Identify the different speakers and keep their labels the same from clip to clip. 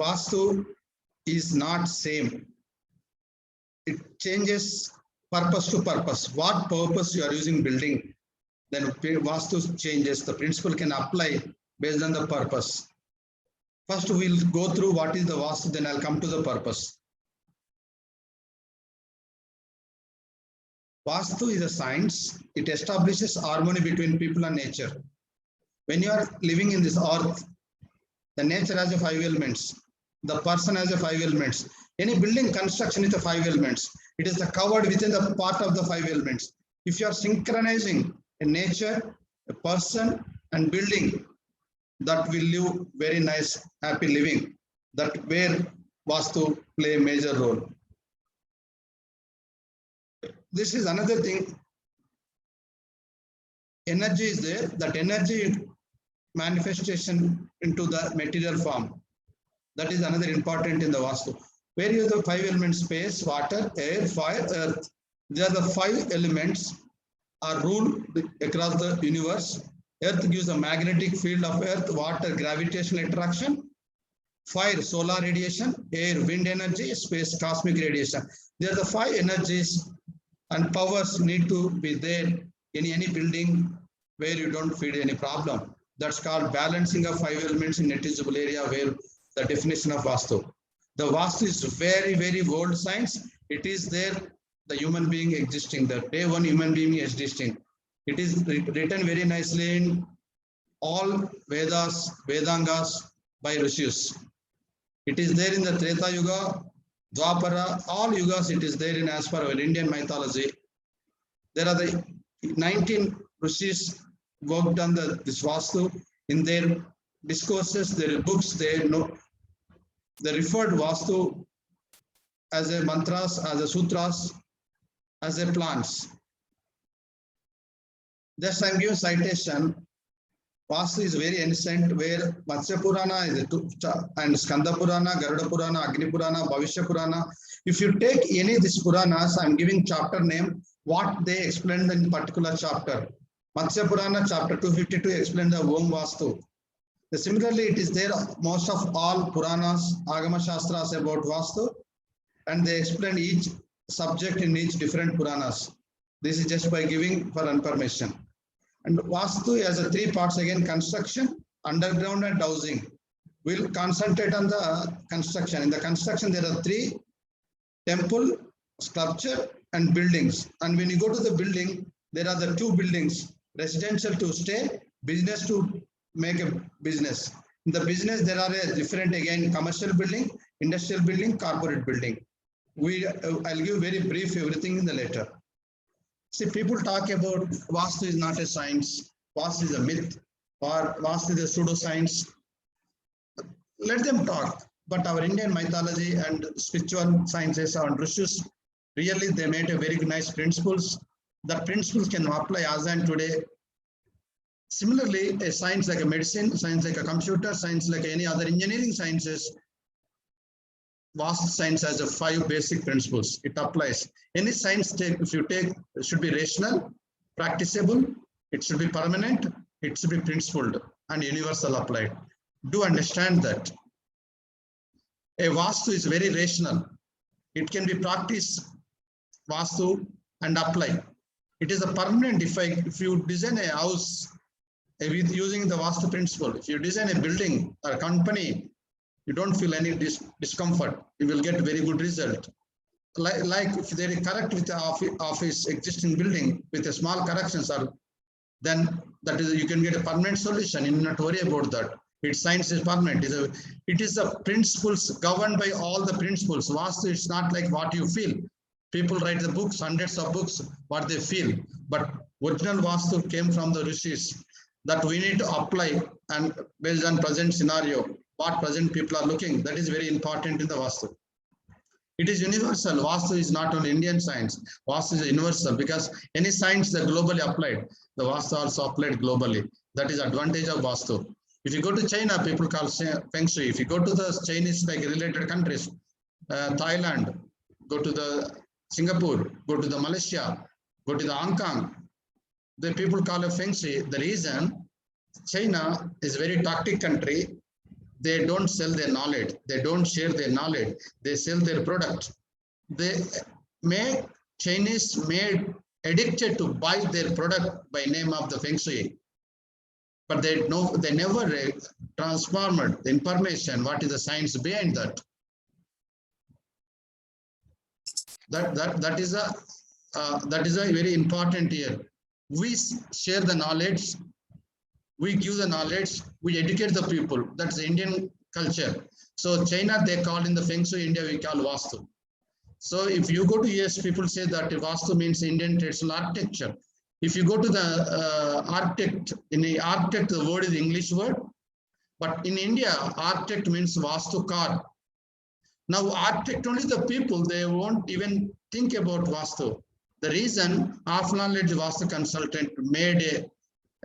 Speaker 1: Vastu is not same. It changes purpose to purpose. What purpose you are using building, then Vastu changes. The principle can apply based on the purpose. First, we'll go through what is the Vastu, then I'll come to the purpose. Vastu is a science. It establishes harmony between people and nature. When you are living in this earth, the nature has a 5 elements. The person has a 5 elements. Any building construction is the 5 elements. It is covered within the part of the 5 elements. If you are synchronizing a nature, a person, and building, that will live very nice, happy living. That where Vastu play a major role. This is another thing. Energy is there. That energy manifestation into the material form. That is another important in the Vastu. Where you have the 5 elements: space, water, air, fire, earth. These are the 5 elements are ruled across the universe. Earth gives a magnetic field of earth, water, gravitational attraction, fire, solar radiation, air, wind energy, space, cosmic radiation. These are the 5 energies and powers need to be there in any building where you don't feed any problem. That's called balancing of 5 elements in negligible area, where the definition of Vastu. The Vastu is very, very old science. It is there, the human being existing, the day one human being existing. It is written very nicely in all Vedas, Vedangas by Rishis. It is there in the Treta Yuga, Dwapara, all yugas it is there in as per our Indian mythology. There are the 19 Rishis worked on this Vastu. In their discourses, their books, they referred Vastu as a mantras, as a sutras, as a plants. Just I'm giving citation. Vastu is very ancient, where Matsya Purana is and Skanda Purana, Garuda Purana, Agni Purana, Bhavishya Purana. If you take any of these Puranas, I'm giving chapter name, what they explained in particular chapter. Matsya Purana, chapter 252, explained the Om Vastu. Similarly, it is there, most of all Puranas, Agama Shastras about Vastu, and they explain each subject in each different Puranas. This is just by giving for information. And Vastu has a 3 parts again: construction, underground, and housing. We'll concentrate on the construction. In the construction, there are 3: temple, sculpture, and buildings. And when you go to the building, there are the 2 buildings: residential to stay, business to make a business. In the business, there are a different again: commercial building, industrial building, corporate building. I'll give very brief everything in the letter. See, people talk about Vastu is not a science, Vastu is a myth, or Vastu is a pseudoscience. Let them talk. But our Indian mythology and spiritual sciences and Rishis, really they made a very nice principles. The principles can apply as and today. Similarly, a science like a medicine, science like a computer, science like any other engineering sciences, Vastu science has a 5 basic principles. It applies. Any science if you take, it should be rational, practicable, it should be permanent, it should be principled, and universal applied. Do understand that. A Vastu is very rational. It can be practiced, Vastu, and apply. It is a permanent. If you design a house with using the Vastu principle, if you design a building or a company, you don't feel any discomfort. You will get very good result. Like if there is correct with the office existing building with a small corrections, then that is you can get a permanent solution. You do not worry about that. Its science is permanent. It is the principles governed by all the principles. Vastu is not like what you feel. People write the books, hundreds of books, what they feel. But original Vastu came from the Rishis that we need to apply, and based on present scenario, what present people are looking, that is very important in the Vastu. It is universal. Vastu is not only Indian science. Vastu is universal because any science that globally applied, the Vastu also applied globally. That is advantage of Vastu. If you go to China, people call Feng Shui. If you go to the Chinese like related countries, Thailand, go to the Singapore, go to the Malaysia, go to the Hong Kong, the people call it Feng Shui. The reason, China is very tactic country. they don't sell their knowledge. They don't share their knowledge. They sell their product. They make Chinese made addicted to buy their product by name of the Feng Shui. But they never transformed the information. What is the science behind that? That is a very important here. We share the knowledge. We give the knowledge. We educate the people. That's the Indian culture. So China, they call in the Feng Shui. India, we call Vastu. So if you go to US, people say that Vastu means Indian traditional architecture. If you go to the architect, in the architect, the word is English word. But in India, architect means Vastukar. Now, architect only the people, they won't even think about Vastu. The reason half knowledge Vastu consultant made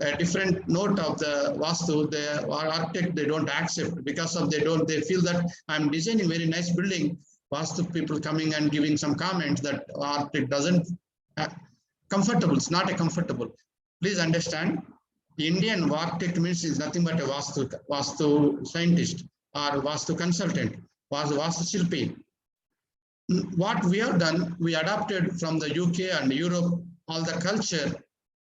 Speaker 1: a different note of the Vastu, the architect, they don't accept because of they feel that I'm designing very nice building. Vastu people coming and giving some comments that architect doesn't comfortable. It's not a comfortable. Please understand, Indian architect means is nothing but a Vastu scientist or Vastu consultant, Vastu Shilpi. What we have done, we adopted from the UK and Europe all the culture,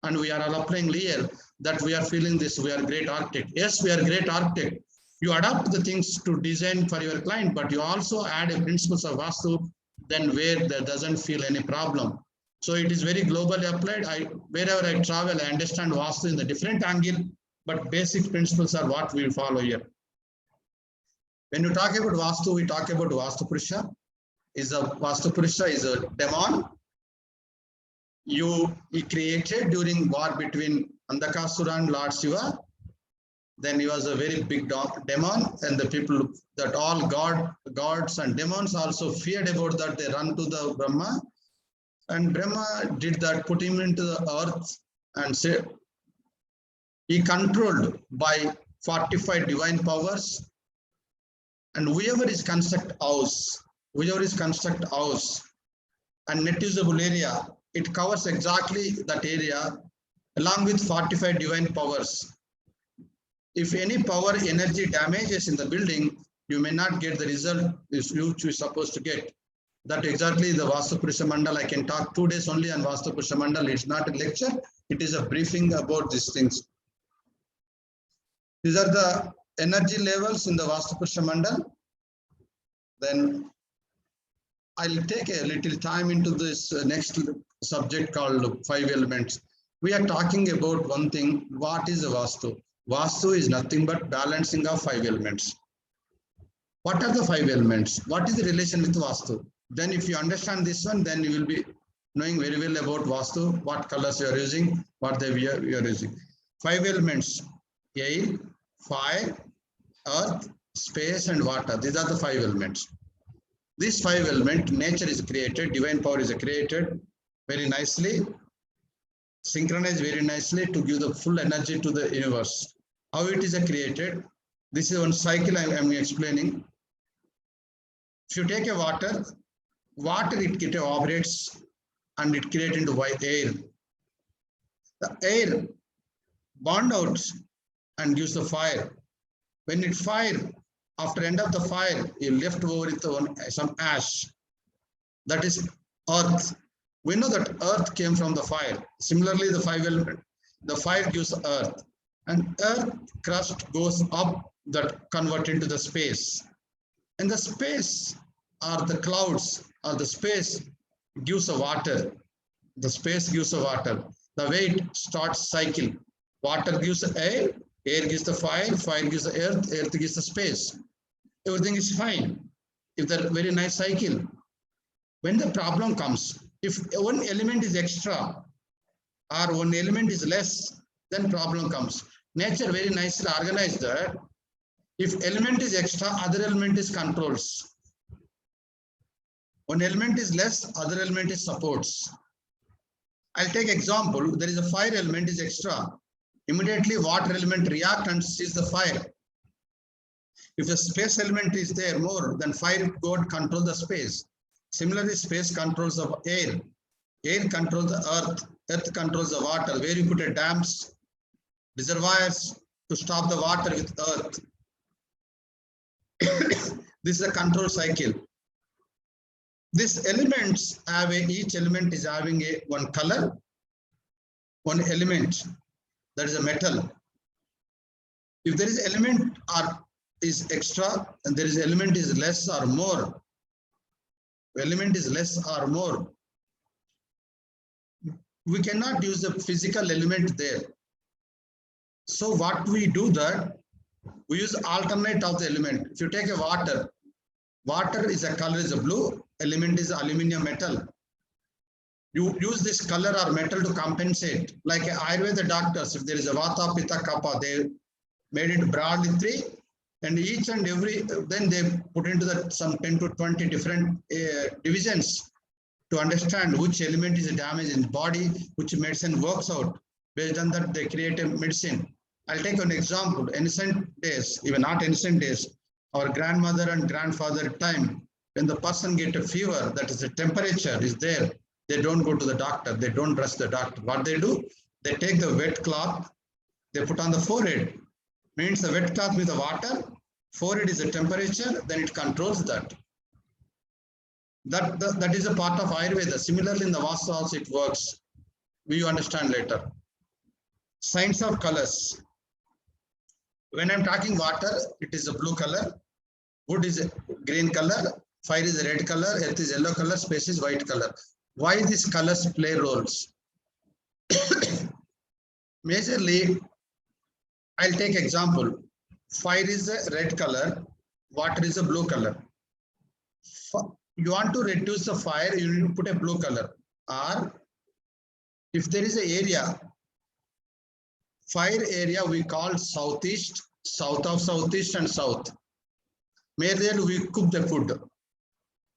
Speaker 1: and we are all applying here that we are feeling this, we are great architect. Yes, we are great architect. You adapt the things to design for your client, but you also add a principles of Vastu, then where there doesn't feel any problem. So it is very globally applied. Wherever I travel, I understand Vastu in the different angle, but basic principles are what we follow here. When you talk about Vastu, we talk about Vastu Purusha. Vastu Purusha is a demon. He created during war between Andakasura and Lord Shiva. Then he was a very big demon, and the people that all gods and demons also feared about that. They run to the Brahma, and Brahma did that, put him into the earth, and said he controlled by 45 divine powers. And whoever is construct house and net usable area, it covers exactly that area along with 45 divine powers. If any power energy damages in the building, you may not get the result which you are supposed to get. That exactly the Vastu Purusha Mandal. I can talk 2 days only on Vastu Purusha Mandal. It's not a lecture. It is a briefing about these things. These are the energy levels in the Vastu Purusha Mandal. Then I'll take a little time into this next subject called 5 elements. We are talking about one thing. What is a Vastu? Vastu is nothing but balancing of 5 elements. What are the 5 elements? What is the relation with Vastu? Then if you understand this one, then you will be knowing very well about Vastu, what colors you are using, what we are using. 5 elements: air, fire, earth, space, and water. These are the 5 elements. These 5 elements, nature is created, divine power is created very nicely, synchronized very nicely to give the full energy to the universe. How it is created? This is one cycle I am explaining. If you take a water it evaporates and it creates into air. The air burned out and gives the fire. When it fire, after end of the fire, you left over with some ash. That is earth. We know that earth came from the fire. Similarly, the 5 element, the fire gives earth, and earth crust goes up, that convert into the space. And the space are the clouds, or the space gives the water. The space gives the water. The way it starts cycle. Water gives the air gives the fire, fire gives the earth gives the space. Everything is fine. If the very nice cycle. When the problem comes, if one element is extra or one element is less, then problem comes. Nature very nicely organized that if element is extra, other element is controls. One element is less, other element is supports. I'll take example. There is a fire element is extra. Immediately water element react and sees the fire. If the space element is there more, then fire god control the space. Similarly, space controls the air. Air controls the earth. Earth controls the water. Where you put a dams, reservoirs to stop the water with earth. This is a control cycle. These elements have each element is having one color, one element, that is a metal. If there is element is extra and there is element is less or more, element is less or more, we cannot use the physical element there. So what we do that, we use alternate of the element. If you take a water, water is a color is a blue, element is aluminum metal. You use this color or metal to compensate. Like Ayurveda doctors, if there is a Vata, Pitta, Kapha, they made it broadly 3, and each and every, then they put into that some 10 to 20 different divisions to understand which element is damaged in the body, which medicine works out. Based on that, they create a medicine. I'll take an example. Ancient days, even not ancient days, our grandmother and grandfather time, when the person get a fever, that is the temperature is there, they don't go to the doctor, they don't trust the doctor. What they do, they take the wet cloth, they put on the forehead. Means the wet cloth with the water, forehead is the temperature, then it controls that. That is a part of Ayurveda. Similarly, in the Vastu also it works. We understand later. Science of colors. When I'm talking water, it is a blue color, wood is a green color, fire is a red color, earth is yellow color, space is white color. Why these colors play roles? Majorly, I'll take example. Fire is a red color, water is a blue color. You want to reduce the fire, you need to put a blue color. Or if there is an area, fire area we call southeast, south of southeast and south. Majorly we cook the food.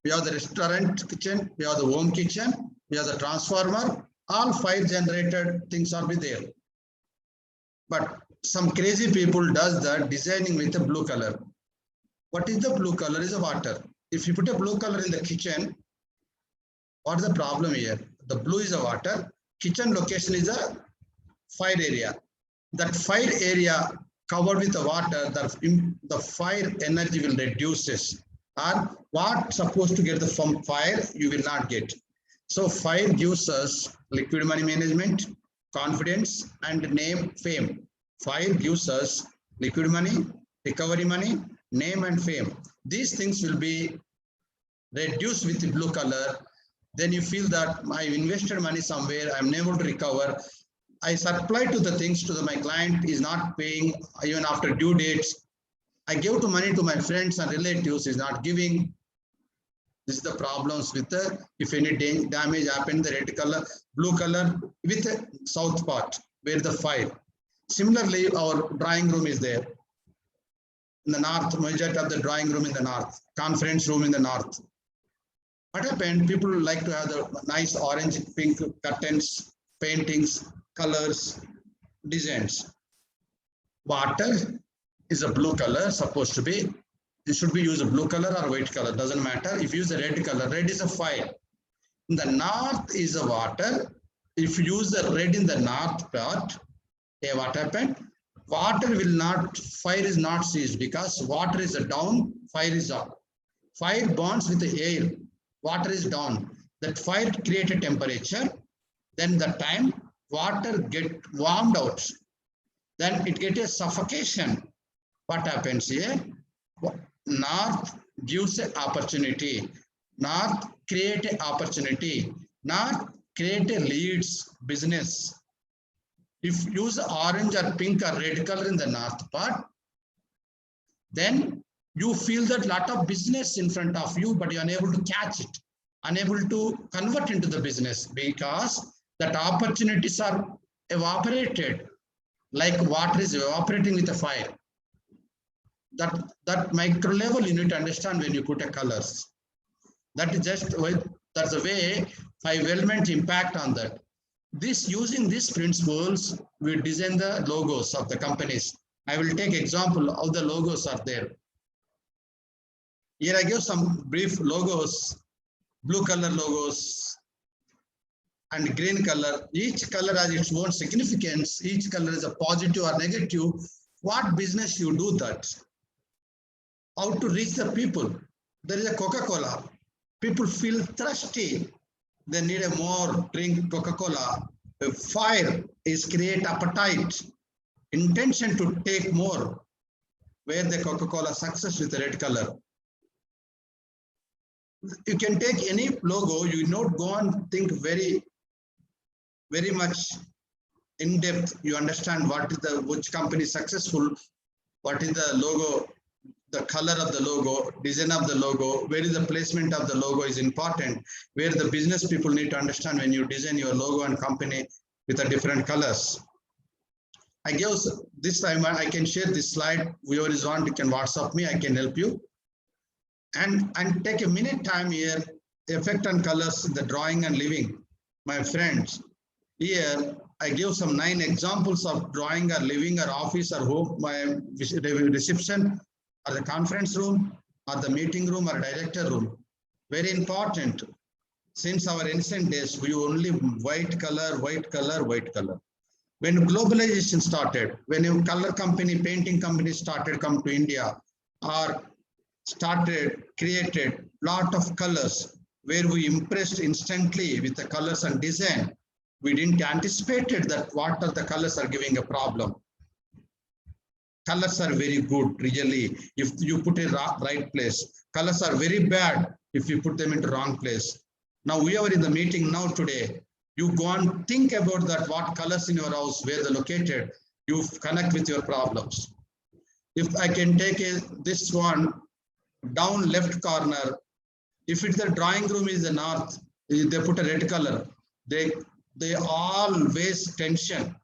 Speaker 1: We have the restaurant kitchen, we have the home kitchen, we have the transformer, all fire generated things are be there. But some crazy people does that designing with a blue color. What is the blue color? Is a water. If you put a blue color in the kitchen, what's the problem here? The blue is a water, kitchen location is a fire area. That fire area covered with the water, the fire energy will reduces. And what supposed to get from fire, you will not get. So fire gives us liquid money management, confidence, and name, fame. Fire gives us liquid money, recovery money, name and fame. These things will be reduced with the blue color. Then you feel that I invested money somewhere, I'm unable to recover. I supply to the things to my client is not paying even after due dates. I give to money to my friends and relatives is not giving. This is the problems with the, if any damage happened, the red color, blue color with the south part where the fire. Similarly, our drawing room is there. In the north, majority of the drawing room in the north, conference room in the north. What happened? People like to have the nice orange, pink curtains, paintings, colors, designs. Water is a blue color, supposed to be. It should be use a blue color or white color, doesn't matter. If you use a red color, red is a fire. In the north is a water. If you use the red in the north part, what happened? Water will not, fire is not seized because water is down, fire is up. Fire burns with the air, water is down. That fire create a temperature, then the time water get warmed out, then it get a suffocation. What happens here? North gives an opportunity. North create an opportunity. North create a leads business. If you use orange or pink or red color in the north part, then you feel that lot of business in front of you, but you're unable to catch it, unable to convert into the business because that opportunities are evaporated like water is evaporating with a fire. That micro level you need to understand when you put a colors. That is just that's the way 5 elements impact on that. This using these principles, we design the logos of the companies. I will take example of the logos are there. Here I give some brief logos, blue color logos and green color. Each color has its own significance. Each color is a positive or negative. What business you do that? how to reach the people. There is a Coca-Cola. People feel thirsty. They need a more drink Coca-Cola. Fire is create appetite, intention to take more. Where the Coca-Cola success with the red color. You can take any logo, you not go and think very much in depth. You understand what is which company is successful, what is the logo, the color of the logo, design of the logo, where is the placement of the logo is important, where the business people need to understand when you design your logo and company with the different colors. I guess this time I can share this slide. Whoever is on, you can WhatsApp me, I can help you. And take a minute time here, effect on colors, the drawing and living. My friends, here I give some 9 examples of drawing or living or office or home, my reception or the conference room or the meeting room or director room. Very important. Since our ancient days, we only white color, white color, white color. When globalization started, when a color company, painting company started come to India or started, created lot of colors where we impressed instantly with the colors and design. We didn't anticipated that what are the colors are giving a problem. Colors are very good, really, if you put it right place. Colors are very bad if you put them into wrong place. Now we are in the meeting now today. You go and think about that, what colors in your house, where they're located, you connect with your problems. If I can take this one, down left corner, if it's the drawing room is the north, they put a red color. They always tension,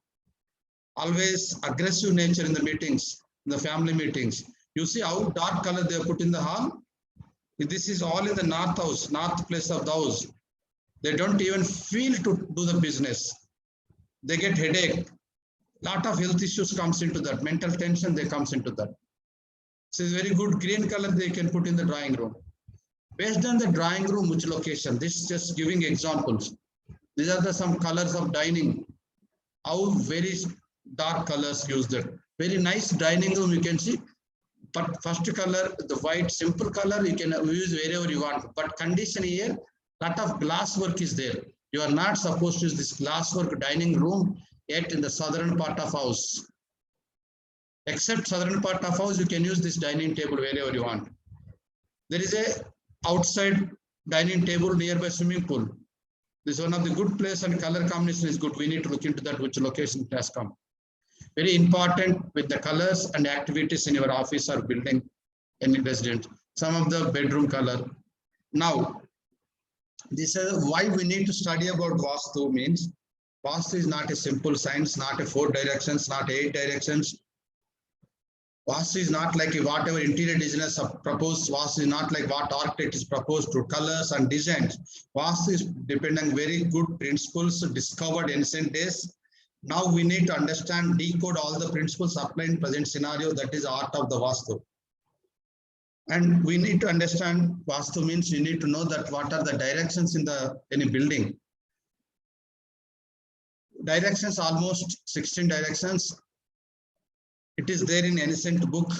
Speaker 1: always aggressive nature in the meetings, in the family meetings. You see how dark color they put in the hall? This is all in the north house, north place of the house. They don't even feel to do the business. They get headache. Lot of health issues comes into that. Mental tension they comes into that. So it's very good green color they can put in the drawing room. Based on the drawing room, which location? This is just giving examples. These are some colors of dining. How very dark colors use that. Very nice dining room you can see. But first color, the white simple color, you can use wherever you want. But condition here, lot of glass work is there. You are not supposed to use this glass work dining room yet in the southern part of house. Except southern part of house, you can use this dining table wherever you want. There is a outside dining table nearby swimming pool. This is one of the good place and color combination is good. We need to look into that, which location it has come. Very important with the colors and activities in your office or building, any resident. Some of the bedroom color. Now, this is why we need to study about Vastu means. Vastu is not a simple science, not a 4 directions, not 8 directions. Vastu is not like whatever interior designers have proposed. Vastu is not like what architect is proposed to colors and designs. Vastu is depending very good principles discovered in ancient days. Now we need to understand, decode all the principles applied in present scenario. That is art of the Vastu. And we need to understand Vastu means you need to know that what are the directions in any building. Directions, almost 16 directions. It is there in ancient book,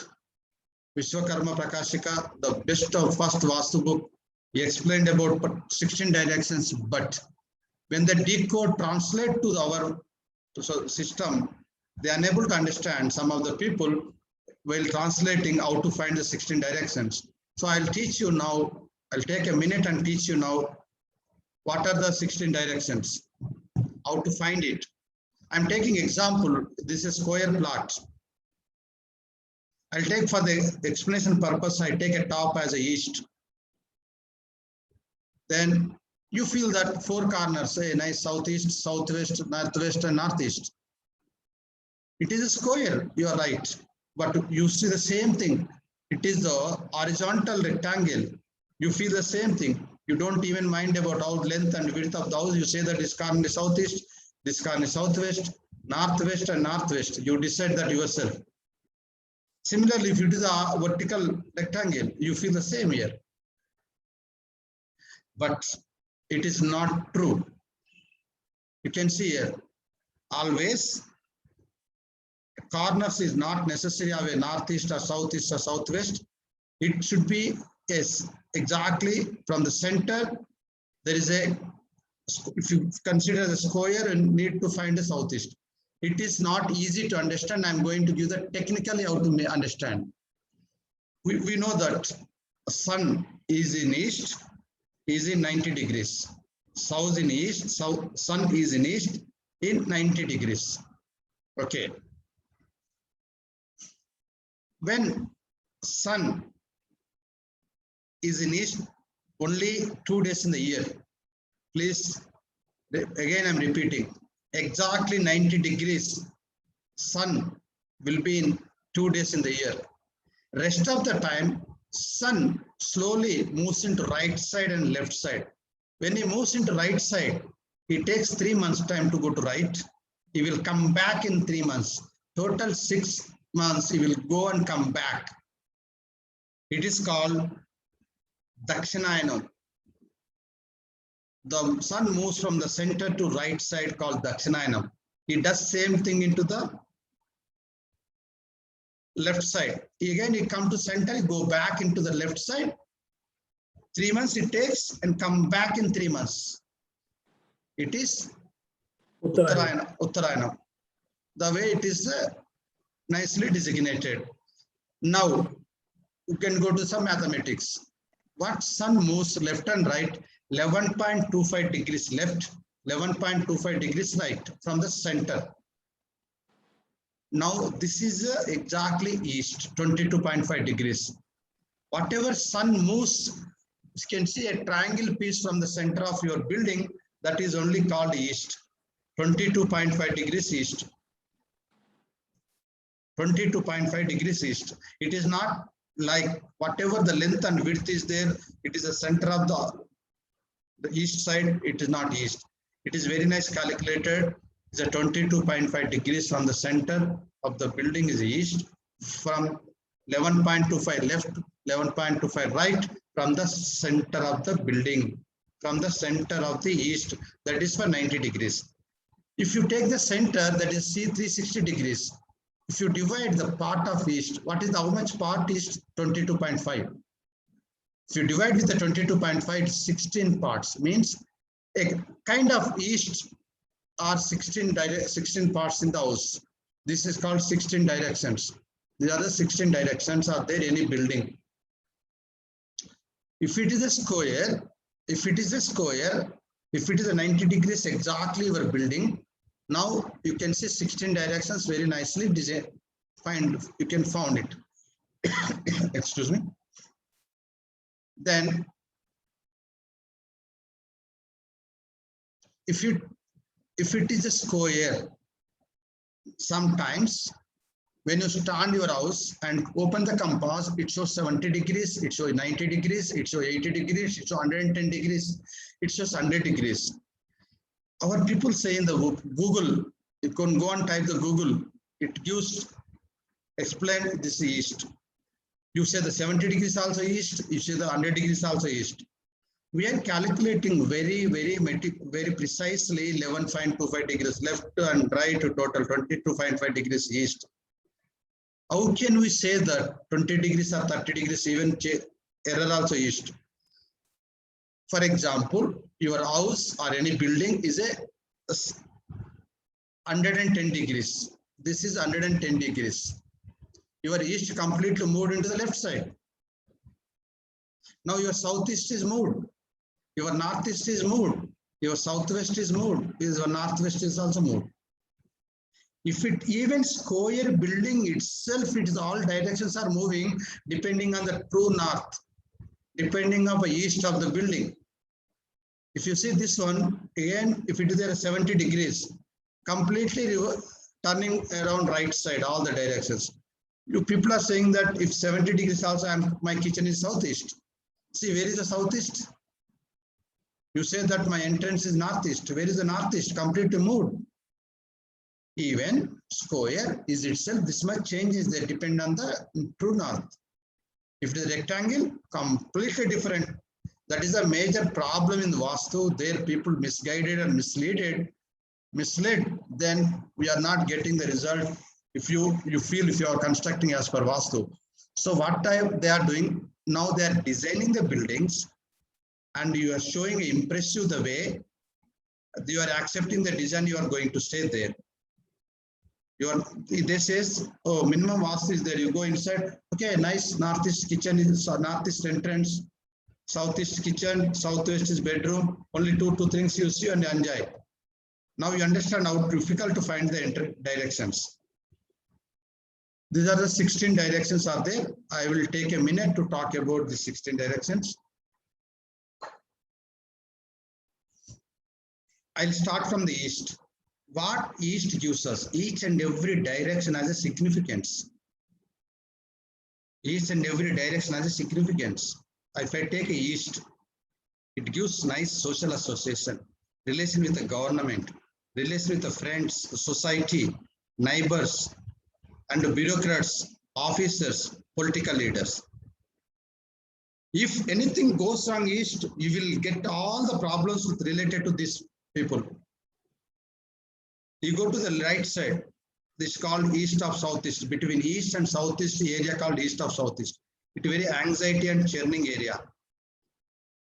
Speaker 1: Vishwakarma Prakashika, the best of first Vastu book. He explained about 16 directions, but when the decode translate to our system, they are unable to understand. Some of the people while translating how to find the 16 directions. So I'll teach you now, I'll take a minute and teach you now what are the 16 directions, how to find it. I'm taking example, this is square plot. I'll take for the explanation purpose, I take a top as a east. Then you feel that 4 corners, say nice southeast, southwest, northwest, and northeast. It is a square, you are right. But you see the same thing. It is the horizontal rectangle. You feel the same thing. You don't even mind about how length and width of the house. You say that this corner is southeast, this corner is southwest, northwest, and northwest. You decide that yourself. Similarly, if you do the vertical rectangle, you feel the same here. But it is not true. You can see here, always corners is not necessary of a northeast or southeast or southwest. It should be, yes, exactly from the center. There is a, if you consider the square and need to find the southeast. It is not easy to understand. I'm going to give the technically how to understand. We know that sun is in east, is in 90 degrees. South in east, south, sun is in east in 90 degrees. Okay. When sun is in east only 2 days in the year, please, again I'm repeating, exactly 90 degrees sun will be in 2 days in the year. Rest of the time, sun slowly moves into right side and left side. When he moves into right side, he takes 3 months time to go to right. He will come back in 3 months. Total 6 months, he will go and come back. It is called Dakshinayana. The sun moves from the center to right side called Dakshinayana. He does same thing into the left side. Again, he come to center, he go back into the left side. 3 months it takes and come back in 3 months. It is Uttarayana. The way it is nicely designated. Now, you can go to some mathematics. What sun moves left and right, 11.25 degrees left, 11.25 degrees right from the center. Now, this is exactly east, 22.5 degrees. Whatever sun moves, you can see a triangle piece from the center of your building, that is only called east, 22.5 degrees east. 22.5 degrees east. It is not like whatever the length and width is there, it is the center of the east side, it is not east. It is very nice calculated. It's a 22.5 degrees from the center of the building is east, from 11.25 left, 11.25 right, from the center of the building, from the center of the east, that is for 90 degrees. If you take the center, that is C360 degrees, if you divide the part of east, what is the, how much part is 22.5? If you divide with the 22.5, 16 parts, means a kind of east are 16 parts in the house. This is called 16 directions. The other 16 directions are there in any building. If it is a square, if it is a 90 degrees exactly your building, now you can see 16 directions very nicely designed. You can found it. Excuse me. Then if it is a square, sometimes when you stand your house and open the compass, it shows 70 degrees, it shows 90 degrees, it shows 80 degrees, it shows 110 degrees, it shows 100 degrees. Our people say in the Google, you can go and type the Google, it gives, explain this east. You say the 70 degrees also east, you say the 100 degrees also east. We are calculating very precisely 11.25 degrees left and right to total 22.5 degrees east. How can we say that 20 degrees or 30 degrees even error also east? For example, your house or any building is a 110 degrees. This is 110 degrees. Your east completely moved into the left side. Now your southeast is moved. Your northeast is moved. Your southwest is moved. Your northwest is also moved. If it even square building itself, it is all directions are moving depending on the true north, depending on the east of the building. If you see this one, again, if it is there 70 degrees, completely turning around right side, all the directions. You people are saying that if 70 degrees also, my kitchen is southeast. See, where is the southeast? You say that my entrance is northeast. Where is the northeast? Completely moved. Even square is itself, this much change is there, depend on the true north. If it is a rectangle, completely different. That is a major problem in the Vastu. There people misguided and misled, then we are not getting the result if you feel if you are constructing as per Vastu. So what they are doing, now they are designing the buildings and you are showing impressive the way you are accepting the design, you are going to stay there. They says, oh, minimum vastu is there. You go inside, okay, nice northeast kitchen is northeast entrance, southeast kitchen, southwest is bedroom. Only two things you see and enjoy. Now you understand how difficult to find the directions. These are the 16 directions are there. I will take a minute to talk about the 16 directions. I'll start from the east. What east gives us? Each and every direction has a significance. Each and every direction has a significance. If I take a east, it gives nice social association, relation with the government, relation with the friends, society, neighbors, and bureaucrats, officers, political leaders. If anything goes wrong east, you will get all the problems related to these people. You go to the right side, this is called east of southeast, between east and southeast area called east of southeast. It's a very anxiety and churning area.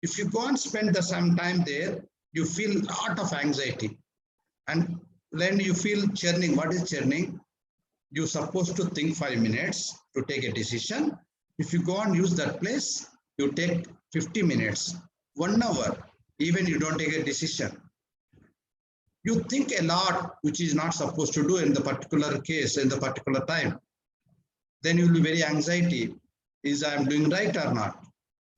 Speaker 1: If you go and spend some time there, you feel a lot of anxiety. And then you feel churning. What is churning? You're supposed to think 5 minutes to take a decision. If you go and use that place, you take 50 minutes, 1 hour, even you don't take a decision. You think a lot, which is not supposed to do in the particular case, in the particular time. Then you will be very anxiety. Is I am doing right or not?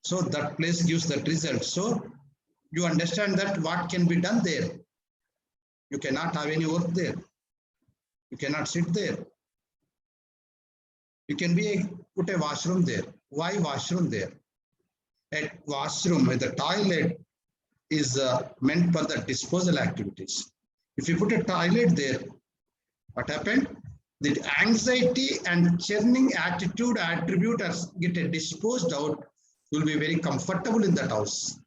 Speaker 1: So that place gives that result. So you understand that what can be done there. You cannot have any work there. You cannot sit there. You can put a washroom there. Why washroom there? A washroom with a toilet is meant for the disposal activities. If you put a toilet there, what happened? The anxiety and churning attitude attribute get disposed out. You will be very comfortable in that house.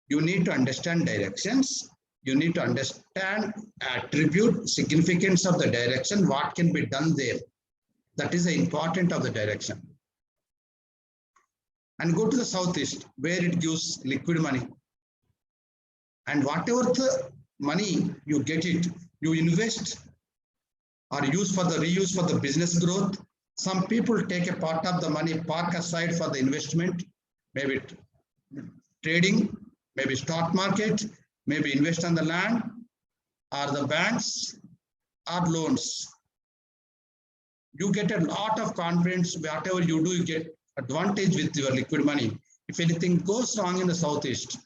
Speaker 1: You need to understand directions. You need to understand attribute, significance of the direction, what can be done there. That is the important of the direction. And go to the southeast, where it gives liquid money. And whatever the money you get it, you invest or use for the reuse for the business growth. Some people take a part of the money, park aside for the investment, maybe trading, maybe stock market, maybe invest on the land or the banks or loans. You get a lot of confidence. Whatever you do, you get advantage with your liquid money. If anything goes wrong in the southeast,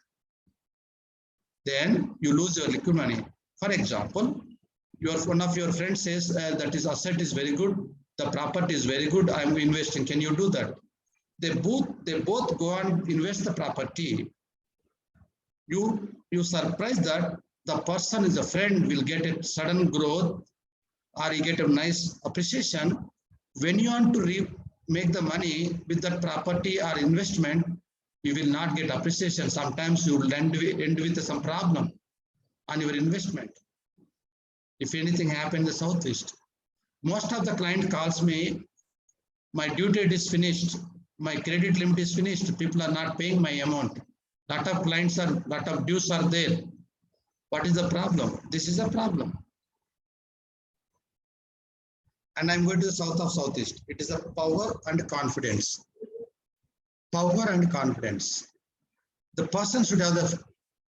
Speaker 1: then you lose your liquid money. For example, one of your friends says that his asset is very good, the property is very good, I am investing. Can you do that? They both go and invest the property. You surprise that the person is a friend will get a sudden growth or you get a nice appreciation. When you want to make the money with that property or investment, you will not get appreciation. Sometimes you will end with some problem on your investment. If anything happens in the southeast, most of the client calls me, my due date is finished, my credit limit is finished, people are not paying my amount. Lot of dues are there. What is the problem? This is a problem. And I'm going to the south of southeast. It is a power and confidence. Power and confidence. The person should have the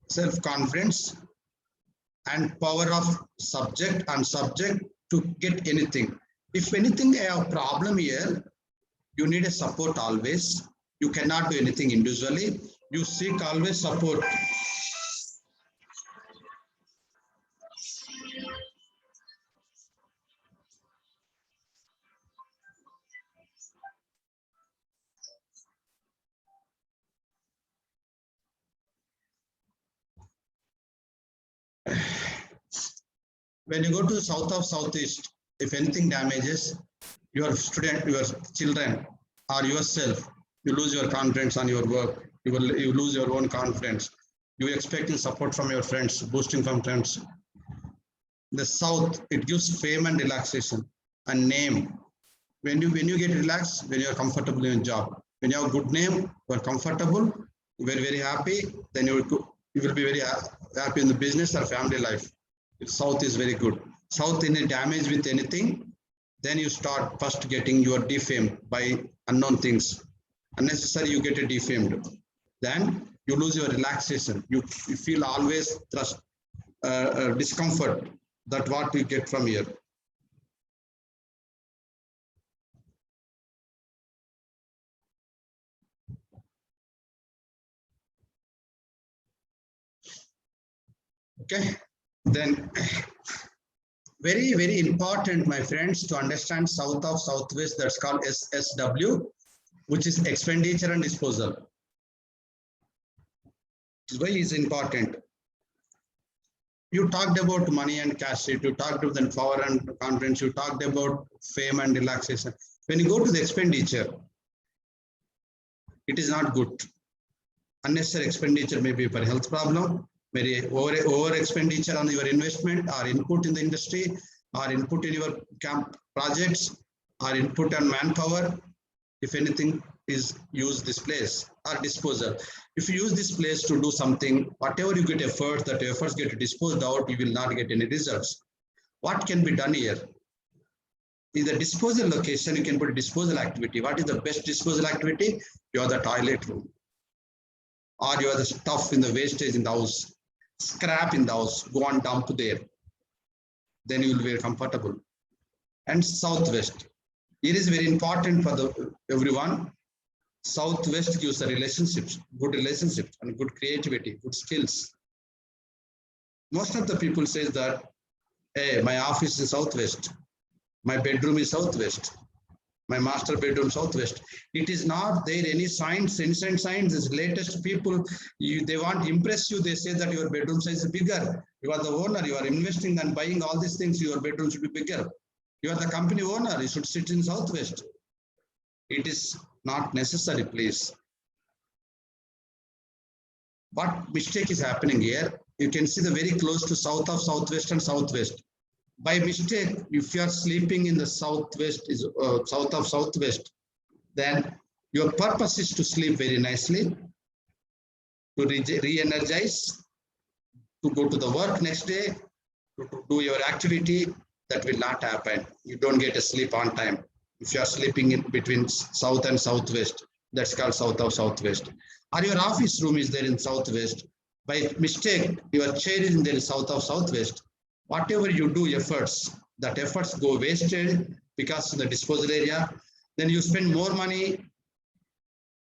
Speaker 1: self-confidence and power of subject and subject to get anything. If anything I have problem here, you need a support always. You cannot do anything individually. You seek always support. When you go to the south of southeast, if anything damages your student, your children, or yourself, you lose your confidence on your work. You lose your own confidence. You expecting support from your friends, boosting from friends. The south, it gives fame and relaxation and name. When you get relaxed, when you are comfortable in your job, When you have a good name, you are comfortable, you are very happy, then you will be very happy in the business or family life. If South is very good. South any damage with anything, then you start first getting your defamed by unknown things. Unnecessary, you get a defamed. Then you lose your relaxation. You feel always discomfort. That what you get from here. Okay, then very, very important, my friends, to understand south of southwest, that's called SSW, which is expenditure and disposal. Why is important? You talked about money and cash rate, you talked about the power and confidence, you talked about fame and relaxation. When you go to the expenditure, it is not good. Unnecessary expenditure may be for health problem, maybe over expenditure on your investment or input in the industry or input in your camp projects or input on manpower. If anything is use this place or disposal. If you use this place to do something, whatever you get efforts, that efforts get disposed out, you will not get any results. What can be done here? In the disposal location, you can put disposal activity. What is the best disposal activity? You are the toilet room. Or you are the stuff in the wastage in the house, scrap in the house, go and dump there. Then you will be comfortable. And southwest. It is very important for everyone. Southwest gives the relationships, good relationships and good creativity, good skills. Most of the people say that, hey, my office is southwest, my bedroom is southwest, my master bedroom southwest. It is not there any signs, instant signs, is latest people, they want to impress you, they say that your bedroom size is bigger. You are the owner, you are investing and buying all these things, your bedroom should be bigger. You are the company owner, you should sit in southwest. It is not necessary, please. What mistake is happening here? You can see the very close to south of southwest and southwest. By mistake, if you are sleeping in the southwest, is south of southwest, then your purpose is to sleep very nicely, to re-energize, to go to the work next day, to do your activity. That will not happen. You don't get a sleep on time. If you are sleeping in between south and southwest, that's called south of southwest. Or your office room is there in southwest. By mistake, your chair is in there south of southwest. Whatever you do efforts, that efforts go wasted because of the disposal area. Then you spend more money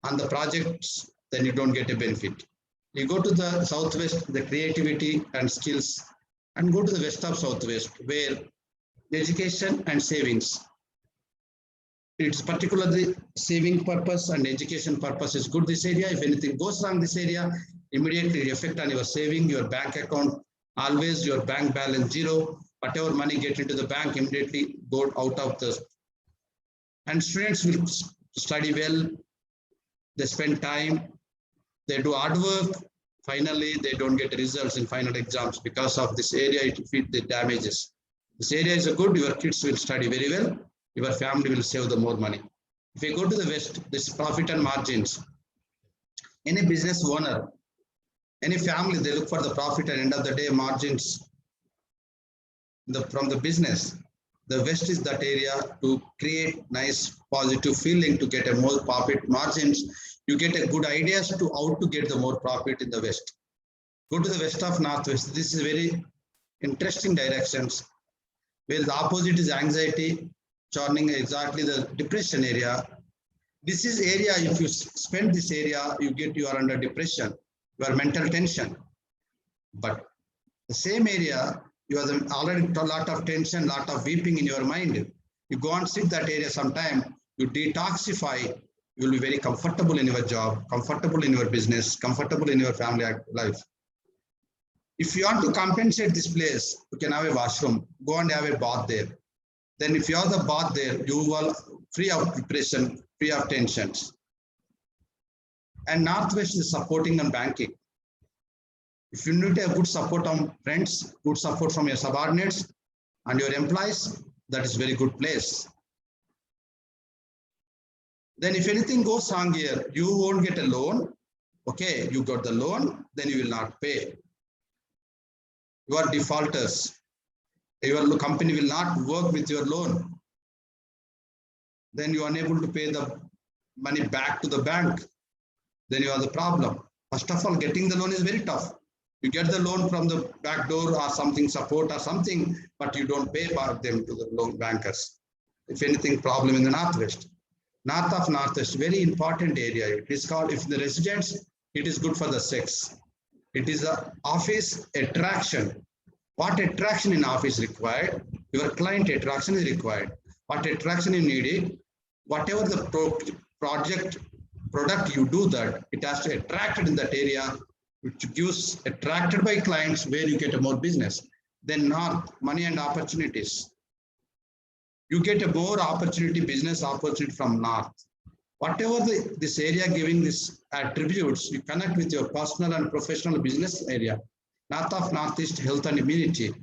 Speaker 1: on the projects, then you don't get a benefit. You go to the southwest, the creativity and skills, and go to the west of southwest, where education and savings. It's particularly saving purpose and education purpose is good this area. If anything goes wrong this area, immediately effect on your saving, your bank account, always your bank balance zero. Whatever money get into the bank, immediately go out of the. And students will study well, they spend time, they do hard work. Finally, they don't get results in final exams because of this area, it feeds the damages. This area is a good, your kids will study very well, your family will save the more money. If you go to the west, this profit and margins. Any business owner, any family, they look for the profit and end of the day margins from the business. The west is that area to create nice positive feeling, to get a more profit margins. You get a good ideas to how to get the more profit in the west. Go to the west of northwest. This is very interesting directions. Where the opposite is anxiety, churning exactly the depression area. This is area, if you spend this area, you are under depression, you are mental tension. But the same area, you have already a lot of tension, lot of weeping in your mind. You go and sit that area sometime, you detoxify, you will be very comfortable in your job, comfortable in your business, comfortable in your family life. If you want to compensate this place, you can have a washroom, go and have a bath there. Then if you have the bath there, you will free of depression, free of tensions. And northwest is supporting and banking. If you need a good support from friends, good support from your subordinates and your employees, that is very good place. Then if anything goes wrong here, you won't get a loan. Okay, you got the loan, then you will not pay. You are defaulters. Your company will not work with your loan. Then you are unable to pay the money back to the bank. Then you have the problem. First of all, getting the loan is very tough. You get the loan from the back door or something, support or something, but you don't pay back them to the loan bankers. If anything, problem in the Northwest. North of Northwest, very important area. It is called, if the residents, it is good for the sex. It is a office attraction. What attraction in office required? Your client attraction is required. What attraction you need it? Whatever the product you do that, it has to attract it in that area, which gives attracted by clients where you get a more business. Then North, money and opportunities. You get a more opportunity, business opportunity from North. Whatever this area giving this attributes, you connect with your personal and professional business area. North of Northeast, health and immunity.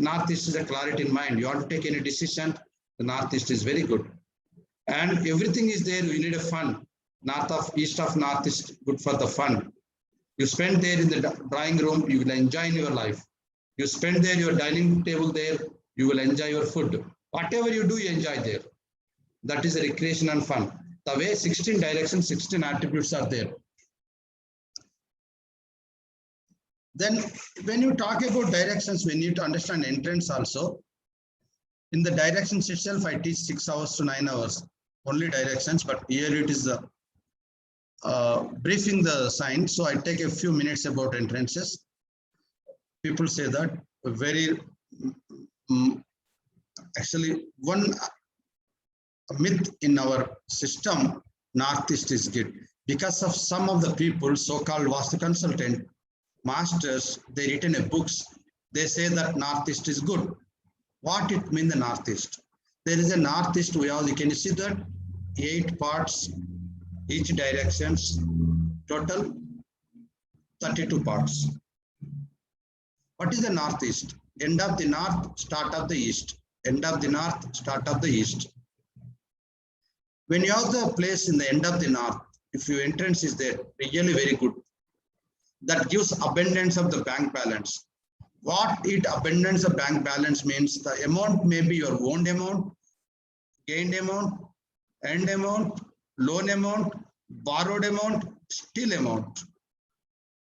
Speaker 1: Northeast is a clarity in mind. You want to take any decision, the Northeast is very good. And everything is there, you need a fund. North of East of Northeast, good for the fund. You spend there in the drawing room, you will enjoy in your life. You spend there your dining table there, you will enjoy your food. Whatever you do, you enjoy there. That is a recreation and fun. The way 16 directions, 16 attributes are there. Then when you talk about directions, we need to understand entrance also. In the directions itself, I teach 6 hours to 9 hours, only directions, but here it is briefing the sign. So I take a few minutes about entrances. People say that very, actually one myth in our system, Northeast is good. Because of some of the people, so-called Vastu consultant, masters, they written a books, they say that Northeast is good. What it means the Northeast? There is a Northeast, we have, can you see that? 8 parts, each directions, total 32 parts. What is the Northeast? End of the North, start of the East. End of the North, start of the East. When you have the place in the end of the North, if your entrance is there, really very good. That gives abundance of the bank balance. What it abundance of bank balance means, the amount may be your owned amount, gained amount, earned amount, loan amount, borrowed amount, still amount,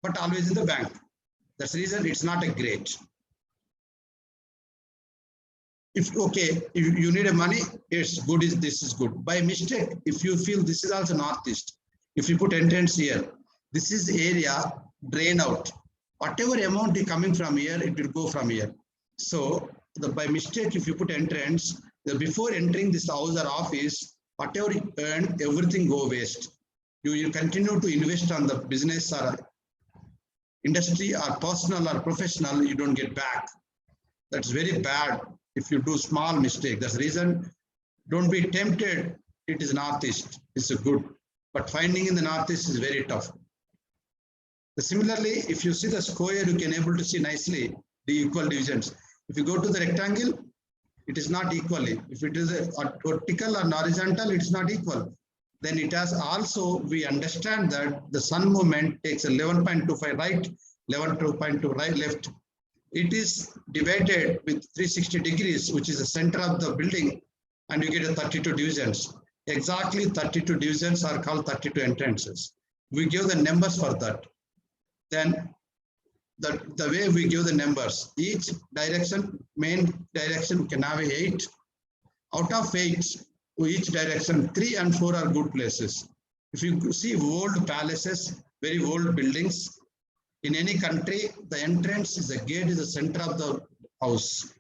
Speaker 1: but always in the bank. That's the reason it's not a great. If okay, if you need a money, it's good, this is good. By mistake, if you feel this is also Northeast, if you put entrance here, this is area drain out. Whatever amount is coming from here, it will go from here. So by mistake, if you put entrance, before entering this house or office, whatever you earn, everything go waste. You continue to invest on the business or industry or personal or professional, you don't get back. That's very bad if you do small mistake. That's the reason, don't be tempted. It is Northeast, it's a good, but finding in the Northeast is very tough. Similarly, if you see the square, you can able to see nicely the equal divisions. If you go to the rectangle, it is not equally. If it is a vertical or horizontal, it's not equal. Then it has also, we understand that the sun movement takes 11.25 right, 11.2 right, left. It is divided with 360 degrees, which is the center of the building, and you get a 32 divisions. Exactly 32 divisions are called 32 entrances. We give the numbers for that. Then the way we give the numbers, each direction, main direction can have 8. Out of 8, each direction, 3 and 4 are good places. If you see old palaces, very old buildings, in any country, the entrance is the gate is the center of the house.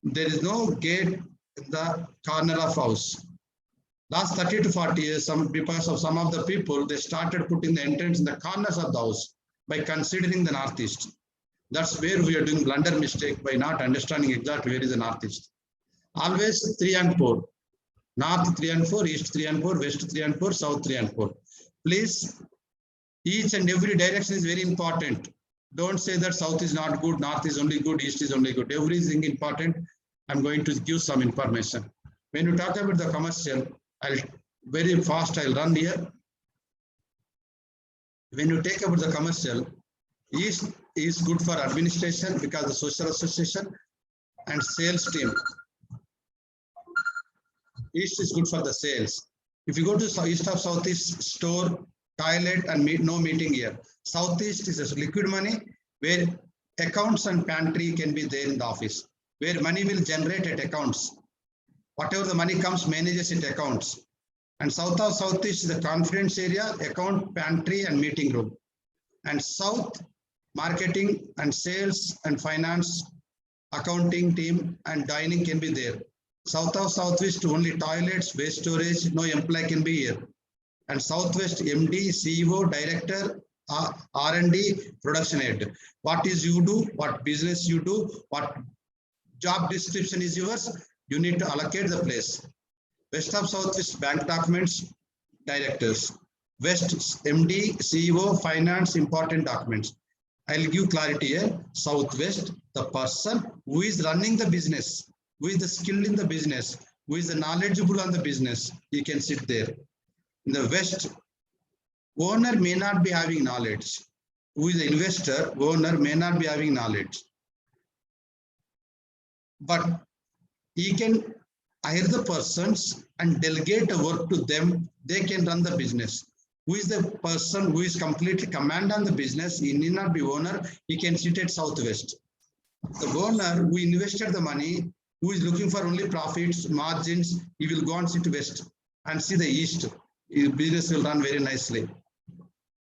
Speaker 1: There is no gate in the corner of house. Last 30 to 40 years, because of some of the people, they started putting the entrance in the corners of the house by considering the Northeast. That's where we are doing blunder mistake by not understanding exactly where is the Northeast. Always 3 and 4. North 3 and 4, East 3 and 4, West 3 and 4, South 3 and 4. Please, each and every direction is very important. Don't say that South is not good, North is only good, East is only good. Everything important. I'm going to give some information. When you talk about the commercial, I'll very fast I'll run here. When you take about the commercial, East is good for administration because the social association and sales team. East is good for the sales. If you go to east of southeast, store, toilet and no meeting here. Southeast is a liquid money where accounts and pantry can be there in the office, where money will generate at accounts. Whatever the money comes, manages it accounts. And south of southeast is the conference area, account, pantry and meeting room. And south, marketing and sales and finance, accounting team and dining can be there. South of southwest, only toilets, waste storage, no employee can be here. And southwest, MD, CEO, director, R&D, production head. What is you do, what business you do, what job description is yours, you need to allocate the place. West of southwest, bank documents, directors. West, MD, CEO, finance, important documents. I'll give clarity here. Southwest, the person who is running the business, who is the skilled in the business, who is the knowledgeable on the business, he can sit there. In the West, owner may not be having knowledge. Who is the investor, owner may not be having knowledge. But he can hire the persons and delegate the work to them. They can run the business. Who is the person who is completely command on the business? He need not be owner. He can sit at Southwest. The owner who invested the money, who is looking for only profits, margins, he will go and sit West and see the East. His business will run very nicely.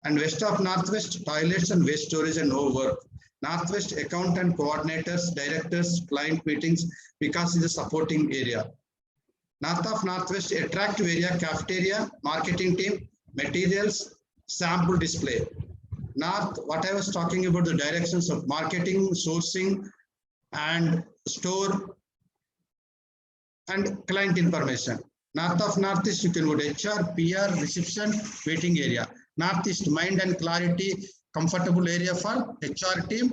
Speaker 1: And west of Northwest, toilets and waste storage and no work. Northwest, accountant, coordinators, directors, client meetings, because it's a supporting area. North of Northwest, attractive area, cafeteria, marketing team, materials, sample display. North, what I was talking about, the directions of marketing, sourcing, and store and client information. North of Northeast, you can go to HR, PR, reception, waiting area. Northeast, mind and clarity, comfortable area for HR team,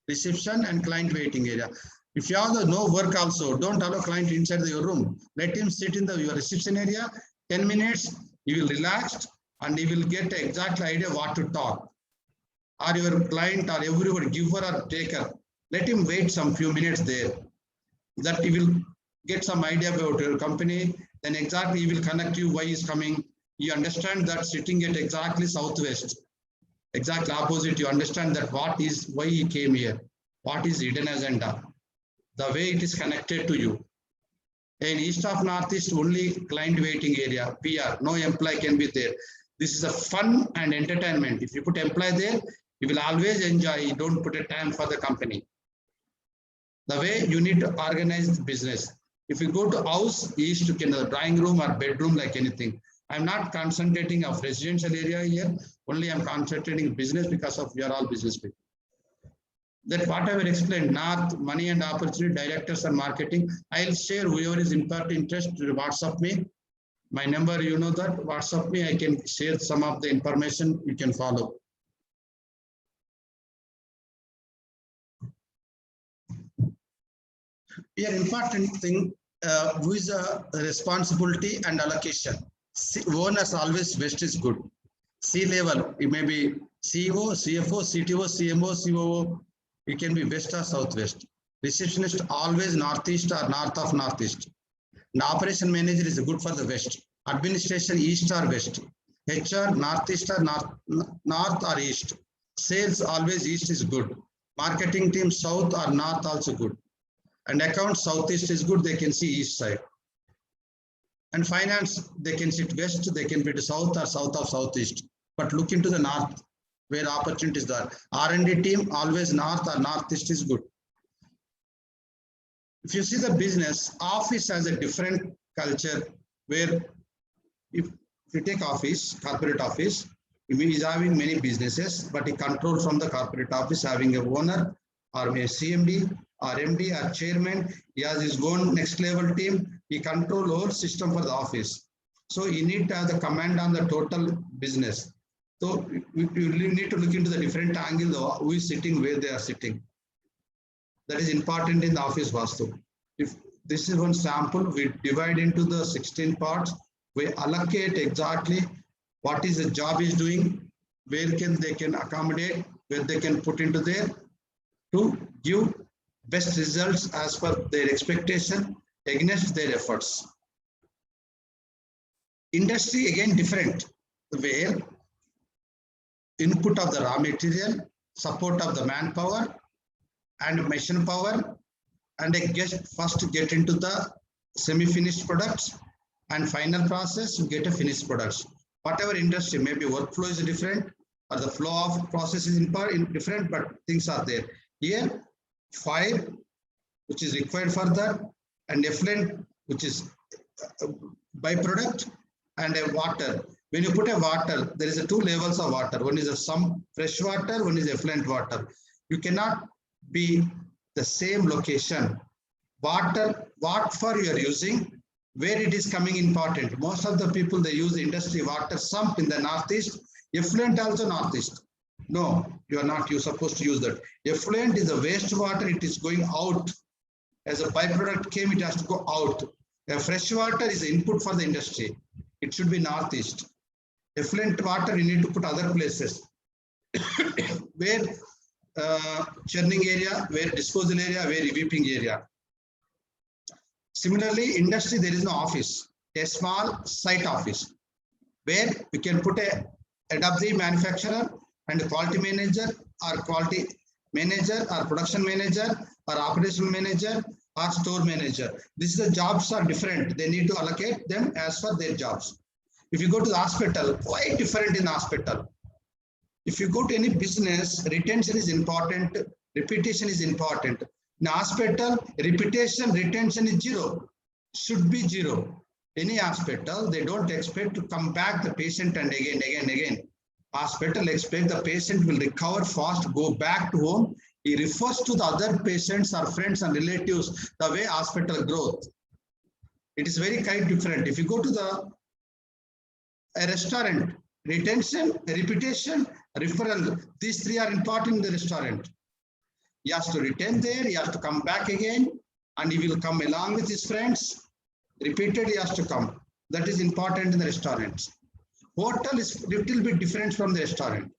Speaker 1: reception and client waiting area. If you have the no work also, don't allow client inside your room. Let him sit in your reception area, 10 minutes, he will relax and he will get exact idea what to talk. Or your client or everyone, giver or taker, let him wait some few minutes there. That he will get some idea about your company, then exactly he will connect you why he is coming. You understand that sitting at exactly Southwest, exactly opposite, you understand that what is, why he came here, what is hidden agenda, the way it is connected to you. In east of Northeast, only client waiting area, PR, no employee can be there. This is a fun and entertainment. If you put employee there, you will always enjoy, you don't put a time for the company. The way you need to organize the business. If you go to house, east, you can drawing room or bedroom like anything. I'm not concentrating of residential area here, only I'm concentrating business because of we are all business people. That what I will explain, North, money and opportunity, directors and marketing. I'll share whoever is in part interest, WhatsApp me. My number, you know that, WhatsApp me, I can share some of the information you can follow. Here, important thing, who is a responsibility and allocation. Owners always West is good. C-level, it may be CEO, CFO, CTO, CMO, COO, it can be West or Southwest. Receptionist always Northeast or North of Northeast. The operation manager is good for the West. Administration East or West. HR Northeast or North or East. Sales always East is good. Marketing team South or North also good. And account Southeast is good, they can see East side. And finance, they can sit West, they can be to South or South of Southeast. But look into the North, where opportunities are. R&D team, always North or Northeast is good. If you see the business, office has a different culture where if you take office, corporate office, he is having many businesses, but he controls from the corporate office, having a owner or a CMD or MD or chairman. He has his own next level team. He controls whole system for the office. So you need to have the command on the total business. So you need to look into the different angles, who is sitting, where they are sitting. That is important in the office vastu. If this is one sample, we divide into the 16 parts. We allocate exactly what is the job is doing, where they can accommodate, where they can put into there to give best results as per their expectation against their efforts. Industry again different, where input of the raw material, support of the manpower and machine power, and first get into the semi-finished products, and final process you get a finished products. Whatever industry, maybe workflow is different or the flow of process is different, but things are there. Here, fire, which is required for that, and effluent, which is byproduct, and a water. When you put a water, there is a two levels of water. One is some fresh water, one is effluent water. You cannot be the same location. Water, what for you are using, where it is coming important. Most of the people, they use industry water sump in the northeast, effluent also northeast. No, you are not, you're supposed to use that. Effluent is a wastewater, it is going out. As a byproduct came, it has to go out. Fresh water is input for the industry. It should be northeast. Effluent water, you need to put other places. Where churning area, where disposal area, where reaping area. Similarly, industry, there is no office, a small site office, where you can put a head of the manufacturer and a quality manager or quality manager or production manager or operational manager or store manager. This is the jobs are different. They need to allocate them as per their jobs. If you go to the hospital, quite different in hospital. If you go to any business, retention is important, repetition is important. In hospital, repetition, retention is zero, should be zero. Any hospital, they don't expect to come back the patient and again. Hospital expect the patient will recover fast, go back to home. He refers to the other patients or friends and relatives the way hospital growth. It is very quite different. If you go to a restaurant, retention, repetition, referral, these three are important in the restaurant. He has to retain there, he has to come back again, and he will come along with his friends. Repeated, he has to come. That is important in the restaurants. Hotel is little bit different from the restaurant.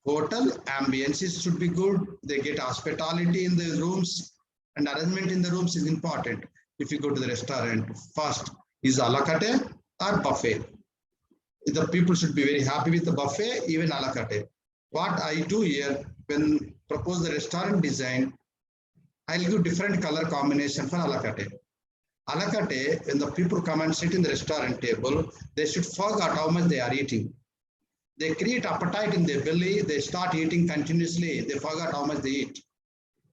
Speaker 1: Hotel ambiences should be good. They get hospitality in the rooms, and arrangement in the rooms is important. If you go to the restaurant, first is a la carte or buffet. The people should be very happy with the buffet, even a la carte. What I do here, when propose the restaurant design, I'll give different color combination for a la carte. A la carte, when the people come and sit in the restaurant table, they should forget how much they are eating. They create appetite in their belly, they start eating continuously, they forget how much they eat.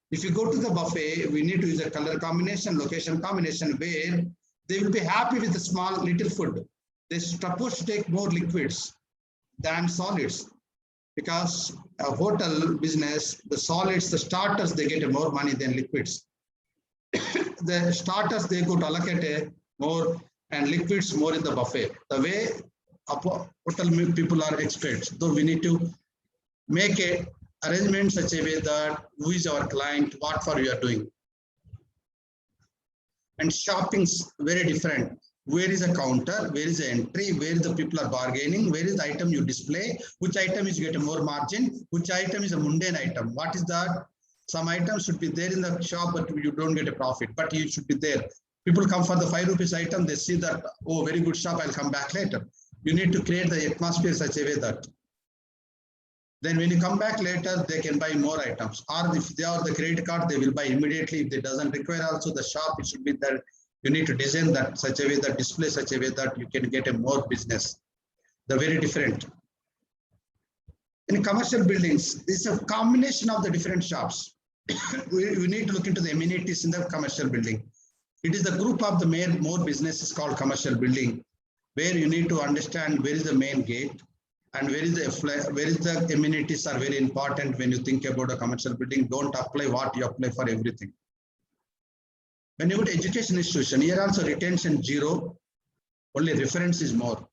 Speaker 1: If you go to the buffet, we need to use a color combination, location combination, where they will be happy with the small little food. They're supposed to take more liquids than solids, because a hotel business, the solids, the starters, they get more money than liquids. The starters, they could allocate more and liquids more in the buffet. The way hotel people are experts, though we need to make a arrangement such a way that who is our client, what for you are doing. And shopping's very different. Where is a counter, where is the entry, where the people are bargaining, where is the item you display, which item is get a more margin, which item is a mundane item. What is that? Some items should be there in the shop, but you don't get a profit, but you should be there. People come for the 5 rupees item, they see that, oh, very good shop, I'll come back later. You need to create the atmosphere such a way that then when you come back later, they can buy more items. Or if they are the credit card, they will buy immediately. If they doesn't require also the shop, it should be there. You need to design that such a way, that display such a way that you can get a more business. They're very different. In commercial buildings, this is a combination of the different shops. we need to look into the amenities in the commercial building. It is the group of the more businesses called commercial building, where you need to understand where is the main gate and where is the amenities are very important when you think about a commercial building. Don't apply what you apply for everything. When you go to education institution, here also retention zero, only reference is more,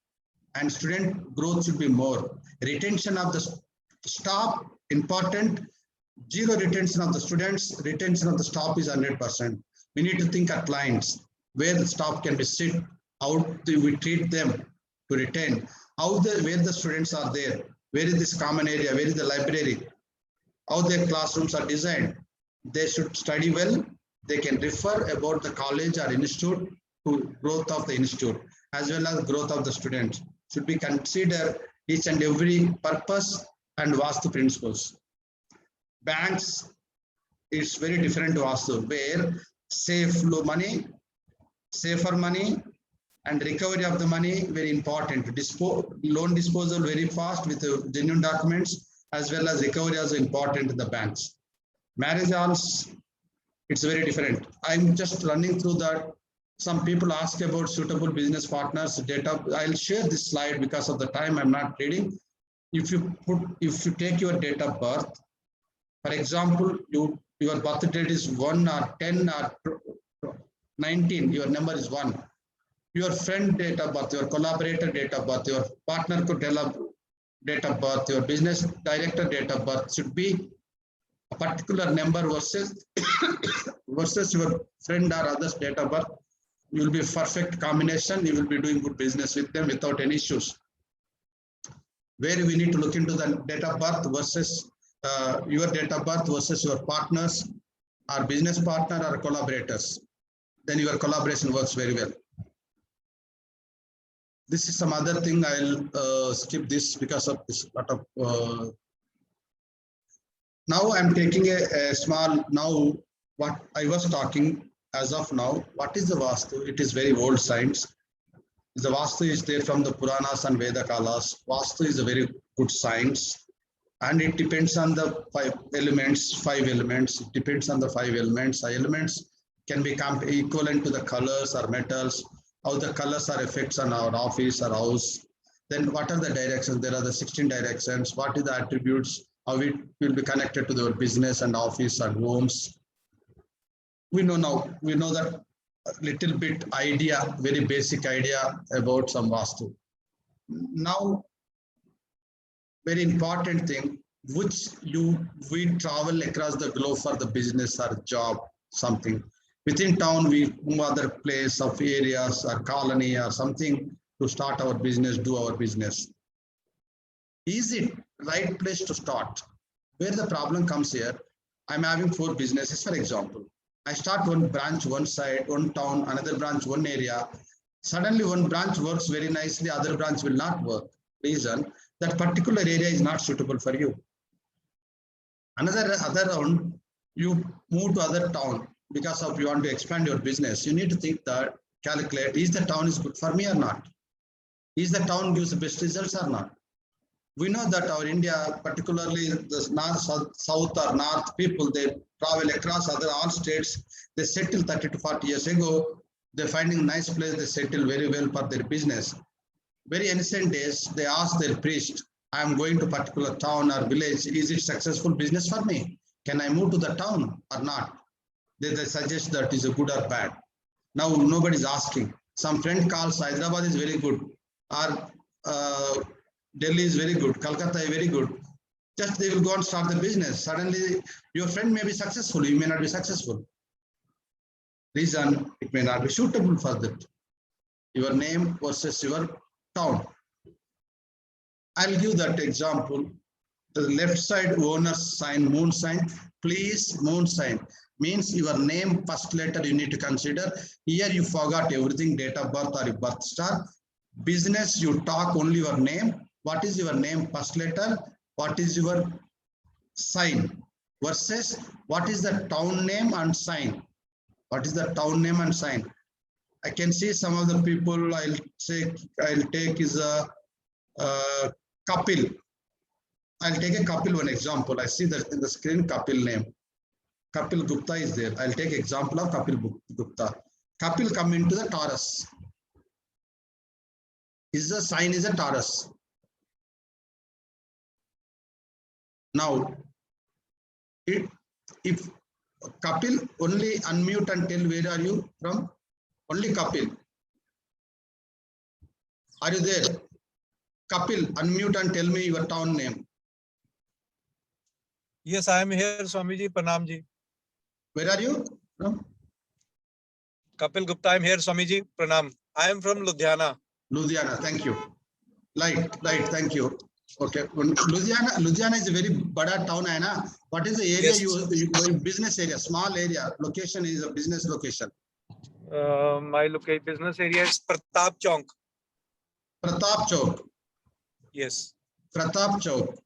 Speaker 1: and student growth should be more. Retention of the staff important, zero retention of the students, retention of the staff is 100%. We need to think at clients where the staff can be sit out, we treat them to retain. Where the students are there, where is this common area, where is the library, how their classrooms are designed. They should study well. They can refer about the college or institute to growth of the institute as well as growth of the students. Should be consider each and every purpose and Vastu principles. Banks, it's very different to Vastu, where safer money and recovery of the money very important. Loan disposal very fast with genuine documents, as well as recovery also important in the banks. Marriage halls, it's very different. I'm just running through that. Some people ask about suitable business partners data. I'll share this slide because of the time. I'm not reading. If you take your date of birth, for example, your birth date is 1 or 10 or 19, your number is 1. Your friend date of birth, your collaborator date of birth, your partner date of birth, your business director date of birth should be a particular number versus your friend or others date of birth. You will be a perfect combination. You will be doing good business with them without any issues. Where we need to look into the date of birth versus your date of birth versus your partners or business partner or collaborators. Then your collaboration works very well. This is some other thing. I'll skip this because of this lot of. Now I'm taking a small, now what I was talking as of now, what is the Vastu? It is very old science. The Vastu is there from the Puranas and Veda Kalas. Vastu is a very good science, and it depends on the five elements. It depends on the 5 elements. The elements can be equivalent to the colors or metals, how the colors are effects on our office or house. Then what are the directions? There are the 16 directions. What is the attributes? How it will be connected to the business and office and homes. We know that little bit idea, very basic idea about some Vastu. Now, very important thing, we travel across the globe for the business or job, something. Within town, we move other place of areas or colony or something to start our business, do our business. Is it right place to start? Where the problem comes here, I'm having 4 businesses, for example. I start one branch, one side, one town, another branch, one area. Suddenly one branch works very nicely, other branch will not work. Reason, that particular area is not suitable for you. Other round, you move to other town because of you want to expand your business. You need to think that, calculate, is the town is good for me or not? Is the town gives the best results or not? We know that our India, particularly the north, south or north people, they travel across all states. They settle 30 to 40 years ago. They're finding a nice place. They settle very well for their business. Very innocent days, they ask their priest, I am going to a particular town or village. Is it successful business for me? Can I move to the town or not? They suggest that is a good or bad. Now nobody's asking. Some friend calls, Hyderabad is very good, or Delhi is very good, Calcutta is very good. Just they will go and start the business. Suddenly your friend may be successful, you may not be successful. Reason, it may not be suitable for that. Your name versus your town. I'll give that example. The left side owner's sign, moon sign, please moon sign. Means your name first letter you need to consider. Here you forgot everything, date of birth or your birth star. Business, you talk only your name. What is your name first letter? What is your sign? Versus what is the town name and sign? What is the town name and sign? I can see some of the people I'll take is a Kapil. I'll take a Kapil one example. I see that in the screen Kapil name. Kapil Gupta is there. I'll take example of Kapil Gupta. Kapil come into the Taurus. His sign is a Taurus. Now, if Kapil, only unmute and tell where are you from? Only Kapil. Are you there? Kapil, unmute and tell me your town name.
Speaker 2: Yes, I am here, Swamiji. Pranam ji.
Speaker 1: Where are you from?
Speaker 2: Kapil Gupta, I am here, Swamiji. Pranam. I am from Ludhiana.
Speaker 1: Ludhiana, thank you. Right. Thank you. Okay. Ludhiana is a very bada town, hai na? What is the area
Speaker 2: Yes.
Speaker 1: business area, small area, location is a business location.
Speaker 2: My business area is Pratap Chowk.
Speaker 1: Pratap Chowk.
Speaker 2: Yes.
Speaker 1: Pratap Chowk.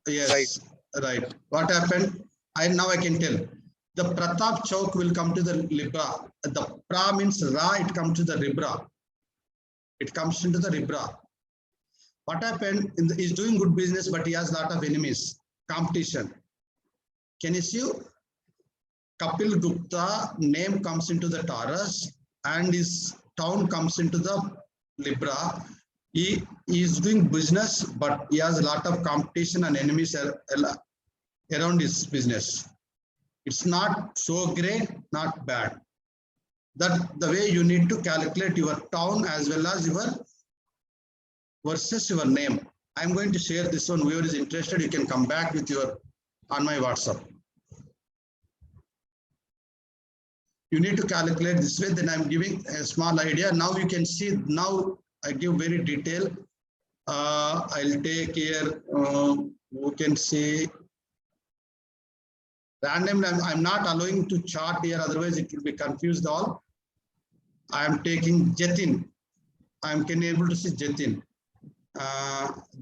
Speaker 1: Yes. Right. What happened? Now I can tell. The Pratap Chowk will come to the Libra. The Pra means Ra, it comes to the Ribra. It comes into the Ribra. What happened? He's doing good business, but he has a lot of enemies, competition. Can you see? Kapil Gupta name comes into the Taurus and his town comes into the Libra. He is doing business, but he has a lot of competition and enemies around his business. It's not so great, not bad. That the way you need to calculate your town as well as your versus your name. I'm going to share this one. Whoever is interested, you can come back with your on my WhatsApp. You need to calculate this way. Then I'm giving a small idea. Now you can see. Now I give very detailed. I'll take here. You can see. Randomly, I'm not allowing to chart here. Otherwise, it will be confused all. I am taking Jatin. I am able to see Jatin.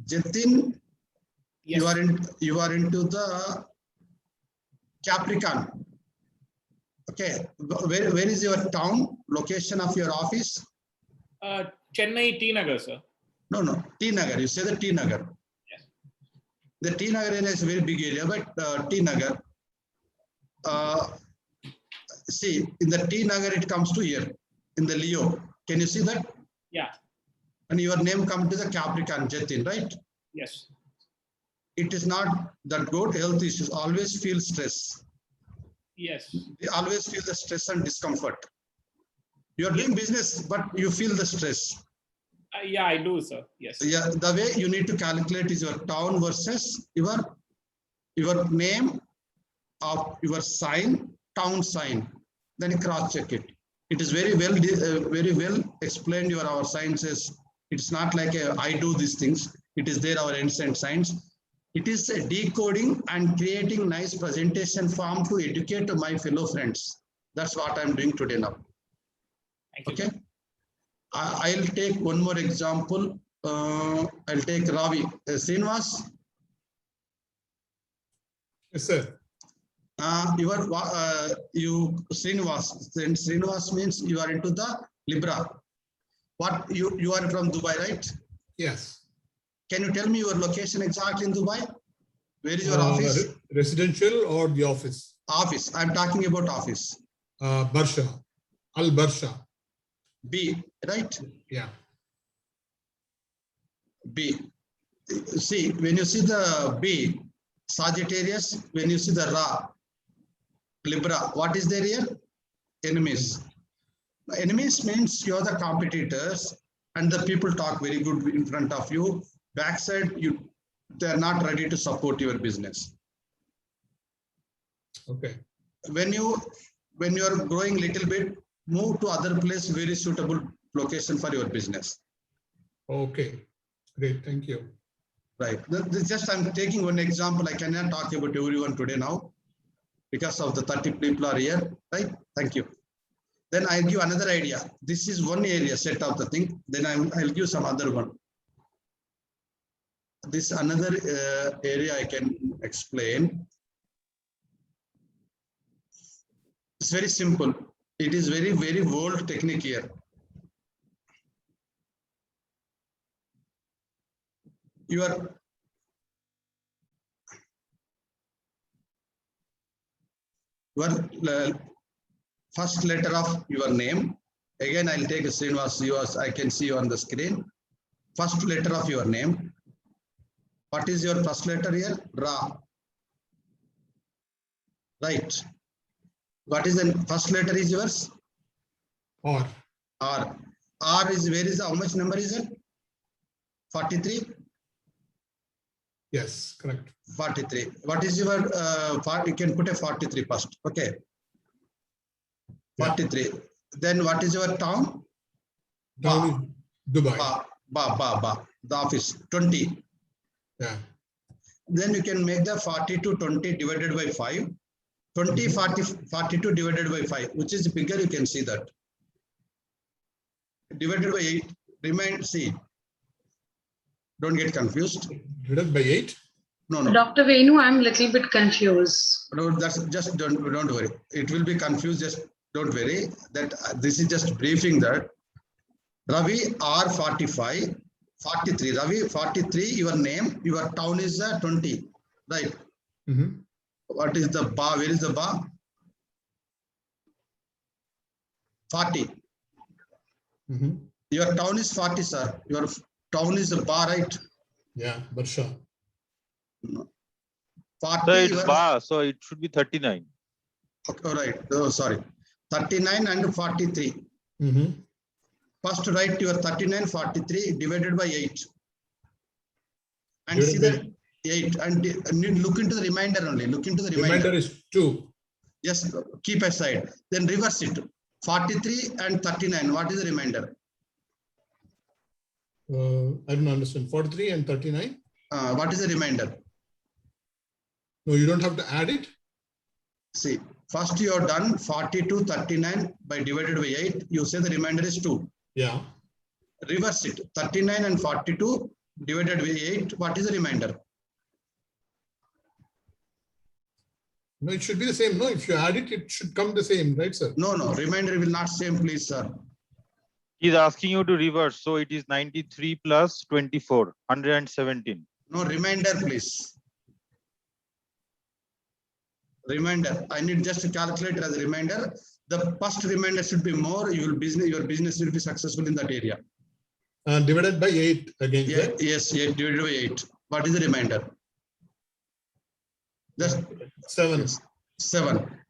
Speaker 1: Jatin,
Speaker 3: Yes.
Speaker 1: you are into the Capricorn. Okay, where is your town? Location of your office?
Speaker 3: Chennai T Nagar, sir.
Speaker 1: No, T Nagar. You say the T Nagar.
Speaker 3: Yes.
Speaker 1: The T Nagar area is a very big area, but T Nagar. See, in the T Nagar, it comes to here in the Leo. Can you see that?
Speaker 3: Yeah.
Speaker 1: And your name comes to the Capricorn, Jatin, right?
Speaker 3: Yes.
Speaker 1: It is not that good. Health issues, always feel stress.
Speaker 3: Yes.
Speaker 1: They always feel the stress and discomfort. You are doing business, but you feel the stress.
Speaker 3: Yeah, I do, sir. Yes.
Speaker 1: Yeah, the way you need to calculate is your town versus your name of your sign, town sign. Then you cross check it. It is very well explained. Our sciences. It's not like I do these things. It is there our ancient science. It is a decoding and creating nice presentation form to educate my fellow friends. That's what I'm doing today now.
Speaker 3: Thank you.
Speaker 1: Okay. I'll take one more example. I'll take Ravi. Srinivas.
Speaker 4: Yes, sir.
Speaker 1: You Srinivas. Then Srinivas means you are into the Libra. What you are from Dubai, right?
Speaker 4: Yes.
Speaker 1: Can you tell me your location exactly in Dubai? Where is your office?
Speaker 4: Residential or the office?
Speaker 1: Office. I'm talking about office.
Speaker 4: Barsha. Al Barsha.
Speaker 1: B, right?
Speaker 4: Yeah.
Speaker 1: B. See, when you see the B, Sagittarius, when you see the Ra, Libra, what is there here? Enemies. Enemies means you're the competitors and the people talk very good in front of you. Backside, they're not ready to support your business.
Speaker 4: Okay.
Speaker 1: When you are growing little bit, move to other place, very suitable location for your business.
Speaker 4: Okay. Great. Thank you.
Speaker 1: Right. Just I'm taking one example. I cannot talk about everyone today now because of the 30 people are here. Right. Thank you. Then I'll give another idea. This is one area set of the thing. Then I'll give some other one. This another area I can explain. It's very simple. It is very old technique here. Your first letter of your name. Again, I'll take a Srinivas. Yours, I can see you on the screen. First letter of your name. What is your first letter here? Ra. Right. What is the first letter is yours?
Speaker 4: Or.
Speaker 1: R. R is where is how much number is it? 43.
Speaker 4: Yes, correct.
Speaker 1: 43. What is your you can put a 43 first. Okay. 43. Yeah. Then what is your town?
Speaker 4: Town is Dubai.
Speaker 1: Ba. the office 20.
Speaker 4: Yeah.
Speaker 1: Then you can make the 42 20 divided by 5. 20 40 42 divided by 5, which is bigger, you can see that. Divided by 8, remain, see. Don't get confused.
Speaker 4: Divided by 8.
Speaker 1: No, no.
Speaker 5: Dr. Venu, I'm a little bit confused.
Speaker 1: No, that's just don't worry. It will be confused. Just don't worry. That this is just briefing that. Ravi R 45, 43. Ravi 43. Your name, your town is 20, right?
Speaker 4: Mhm.
Speaker 1: What is the bar? Where is the bar? 40.
Speaker 4: Mhm.
Speaker 1: Your town is 40, sir. Your town is the bar, right?
Speaker 4: Yeah, Barsha.
Speaker 1: 40.
Speaker 6: So it's
Speaker 1: your-
Speaker 6: bar, so it should be 39.
Speaker 1: Okay, all right. Oh, sorry. 39 and 43.
Speaker 4: Mhm.
Speaker 1: First write your 39, 43 divided by 8. And see
Speaker 4: Divided
Speaker 1: that 8 and look into the remainder only. Look into the remainder.
Speaker 4: Remainder is 2.
Speaker 1: Just keep aside. Then reverse it. 43 and 39. What is the remainder?
Speaker 4: I don't understand. 43 and 39.
Speaker 1: What is the remainder?
Speaker 4: No, you don't have to add it.
Speaker 1: See, first you have done 42, 39 by divided by 8. You say the remainder is 2.
Speaker 4: Yeah.
Speaker 1: Reverse it. 39 and 42 divided by 8. What is the remainder?
Speaker 4: No, it should be the same. No, if you add it, it should come the same, right, sir?
Speaker 1: No, no. Remainder will not same, please, sir.
Speaker 6: He's asking you to reverse, so it is 93 plus 24, 117.
Speaker 1: No, remainder, please. Remainder. I need just to calculate it as a remainder. The first remainder should be more. Your business will be successful in that area.
Speaker 4: Divided by 8 again.
Speaker 1: Yeah,
Speaker 4: right?
Speaker 1: yes, 8 divided by 8. What is the remainder? Just
Speaker 4: 7.
Speaker 1: 7.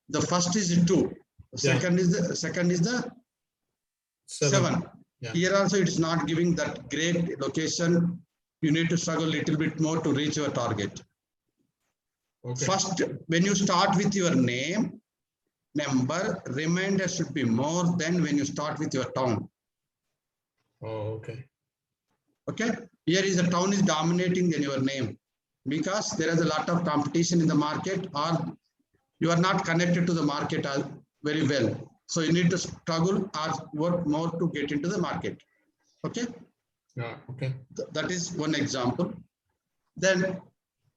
Speaker 1: The first is 2. Second is the 7.
Speaker 4: Yeah.
Speaker 1: Here also it is not giving that great location. You need to struggle a little bit more to reach your target.
Speaker 4: Okay.
Speaker 1: First, when you start with your name, number, remainder should be more than when you start with your town.
Speaker 4: Oh, okay.
Speaker 1: Okay. Here is the town is dominating than your name because there is a lot of competition in the market, or you are not connected to the market very well. So you need to struggle or work more to get into the market. Okay.
Speaker 4: Yeah. Okay.
Speaker 1: That is one example. Then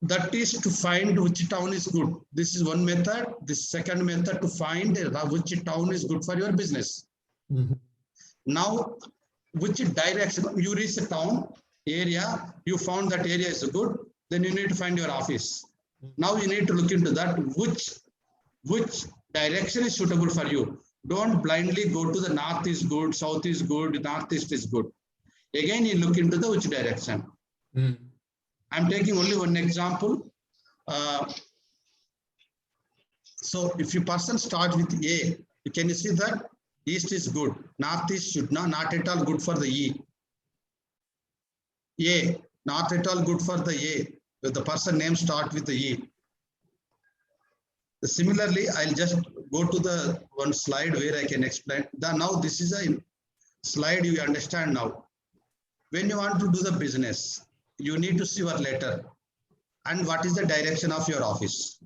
Speaker 1: that is to find which town is good. This is one method. This second method to find which town is good for your business.
Speaker 4: Mhm.
Speaker 1: Now, which direction you reach the town area, you found that area is good, then you need to find your office. Now you need to look into that which direction is suitable for you. Don't blindly go to the north is good, south is good, northeast is good. Again, you look into the which direction.
Speaker 4: Mm.
Speaker 1: I'm taking only one example. So if you person start with A, can you see that east is good, northeast should not at all good for the E. A, not at all good for the A. If the person name start with the E. Similarly, I'll just go to the one slide where I can explain. Now this is a slide you understand now. When you want to do the business, you need to see your letter and what is the direction of your office.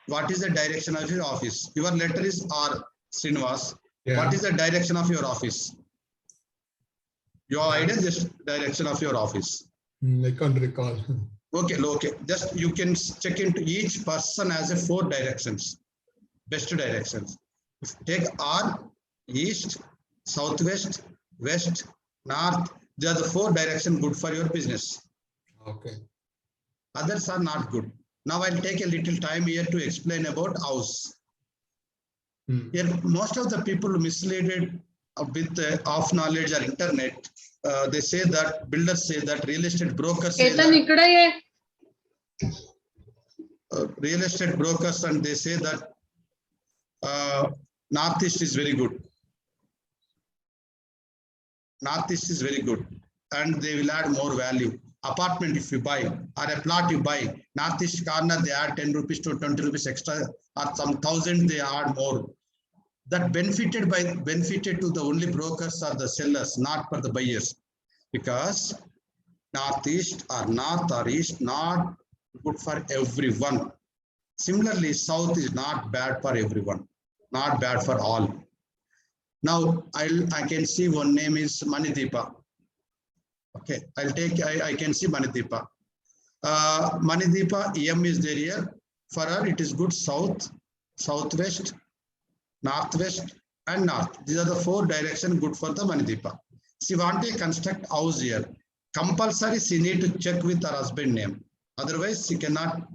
Speaker 1: What is the direction of your office? Your letter is R, Srinivas.
Speaker 4: Yeah.
Speaker 1: What is the direction of your office? Your idea is just direction of your office.
Speaker 4: I can't recall.
Speaker 1: Okay, okay. Just you can check into each person as a 4 directions, best directions. Take R, east, southwest, west, north. They are the 4 directions good for your business.
Speaker 4: Okay.
Speaker 1: Others are not good. Now I'll take a little time here to explain about house. Here, most of the people misleaded with off knowledge or internet. They say that builders say that real estate brokers say
Speaker 5: Ketan,
Speaker 1: that
Speaker 5: ikkada ye.
Speaker 1: real estate brokers, and they say that northeast is very good. Northeast is very good, and they will add more value. Apartment if you buy or a plot you buy, northeast corner they add 10 rupees to 20 rupees extra, or some 1,000 they add more. that benefited to the only brokers or the sellers, not for the buyers, because northeast or north or east not good for everyone. Similarly, south is not bad for everyone, not bad for all. Now I can see one name is Manideepa. Okay, I can see Manideepa. Manideepa EM is there here. For her, it is good south, southwest, northwest, and north. These are the 4 directions good for the Manideepa. She want to construct house here. Compulsory she need to check with her husband name. Otherwise, she cannot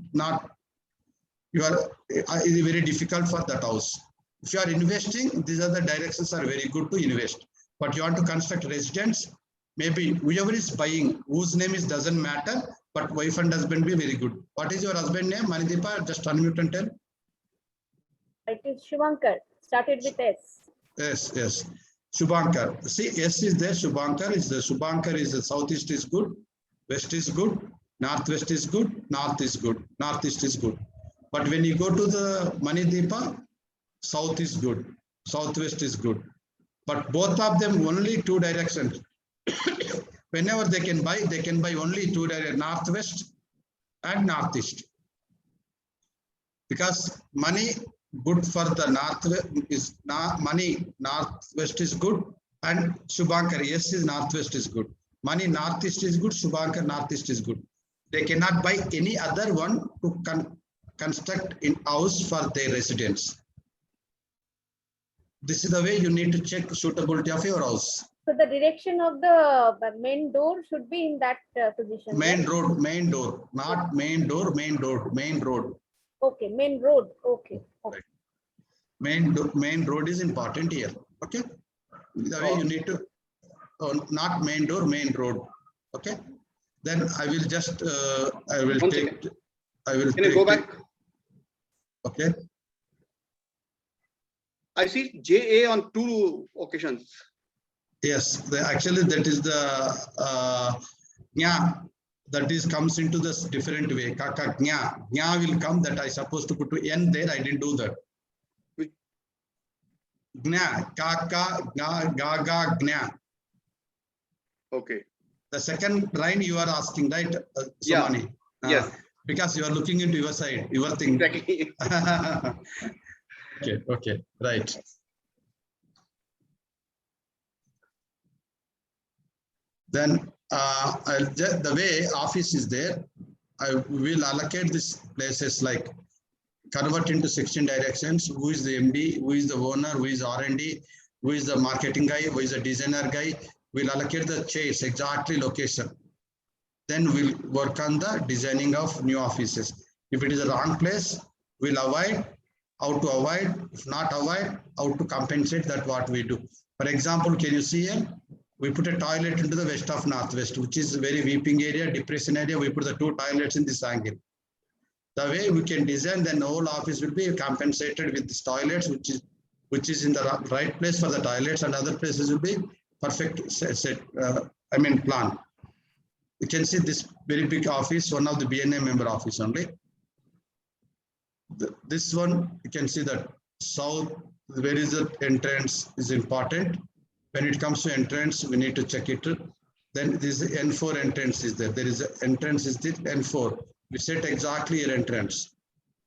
Speaker 1: it is very difficult for that house. If you are investing, these are the directions are very good to invest. But you want to construct residence, maybe whoever is buying, whose name is doesn't matter, but wife and husband be very good. What is your husband name, Manideepa? Just unmute and tell.
Speaker 7: It is Shubhankar, started with S.
Speaker 1: Yes. Shubhankar. See, S is there. Shubhankar is the southeast is good, west is good, northwest is good, north is good, northeast is good. But when you go to the Manideepa, south is good, southwest is good. But both of them only 2 directions. Whenever they can buy only 2 directions, northwest and northeast. Because money good for the northwest is money northwest is good, and Shubhankar yes is northwest is good. Money northeast is good, Shubhankar northeast is good. They cannot buy any other one to construct in house for their residence. This is the way you need to check suitability of your house.
Speaker 7: So the direction of the main door should be in that position.
Speaker 1: Main
Speaker 7: right?
Speaker 1: road, main door, not main door, main road.
Speaker 7: Okay, main road. Okay.
Speaker 1: Right. Main road is important here. Okay. The way you need to, not main door, main road. Okay. Then I will just, I will
Speaker 8: One
Speaker 1: take.
Speaker 8: second.
Speaker 1: I will.
Speaker 8: Can you go back?
Speaker 1: Okay.
Speaker 8: I see JA on 2 occasions.
Speaker 1: Yes, actually that is the that is comes into this different way. Kaka gnya will come, that I supposed to put to N there. I didn't do that.
Speaker 8: Which?
Speaker 1: Gnya, kaka, gaga, gnya.
Speaker 8: Okay.
Speaker 1: The second line you are asking, right,
Speaker 8: Yeah.
Speaker 1: Somani?
Speaker 8: Yes.
Speaker 1: Because you are looking into your side, your thing.
Speaker 8: Exactly.
Speaker 1: Okay, right. Then the way office is there, I will allocate these places like convert into 16 directions. Who is the MD? Who is the owner? Who is R&D? Who is the marketing guy? Who is the designer guy? We'll allocate the chairs exactly location. Then we'll work on the designing of new offices. If it is a wrong place, we'll avoid. How to avoid? If not avoid, how to compensate that what we do. For example, can you see here? We put a toilet into the west of northwest, which is a very weeping area, depression area. We put the 2 toilets in this angle. The way we can design, then the whole office will be compensated with these toilets, which is in the right place for the toilets, and other places will be perfect plan. You can see this very big office, one of the BNA member office only. This one, you can see that south, where is the entrance is important. When it comes to entrance, we need to check it. Then this N4 entrance is there. There is an entrance is the N4. We set exactly your entrance.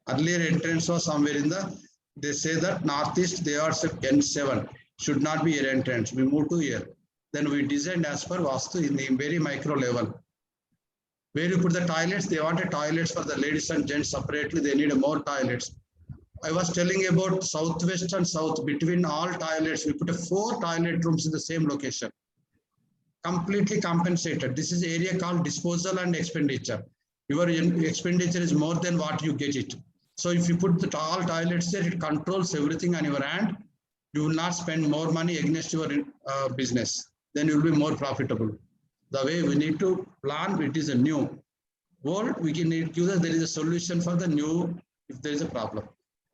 Speaker 1: Earlier entrance was somewhere in the, they say that northeast, they are set N7. Should not be your entrance. We move to here. Then we designed as per Vastu in the very micro level. Where you put the toilets, they wanted toilets for the ladies and gents separately. They need more toilets. I was telling about southwest and south, between all toilets, we put 4 toilet rooms in the same location. Completely compensated. This is area called disposal and expenditure. Your expenditure is more than what you get it. So if you put the all toilets there, it controls everything on your hand. You will not spend more money against your business. Then you will be more profitable. The way we need to plan, it is a new world. We can give that there is a solution for the new if there is a problem.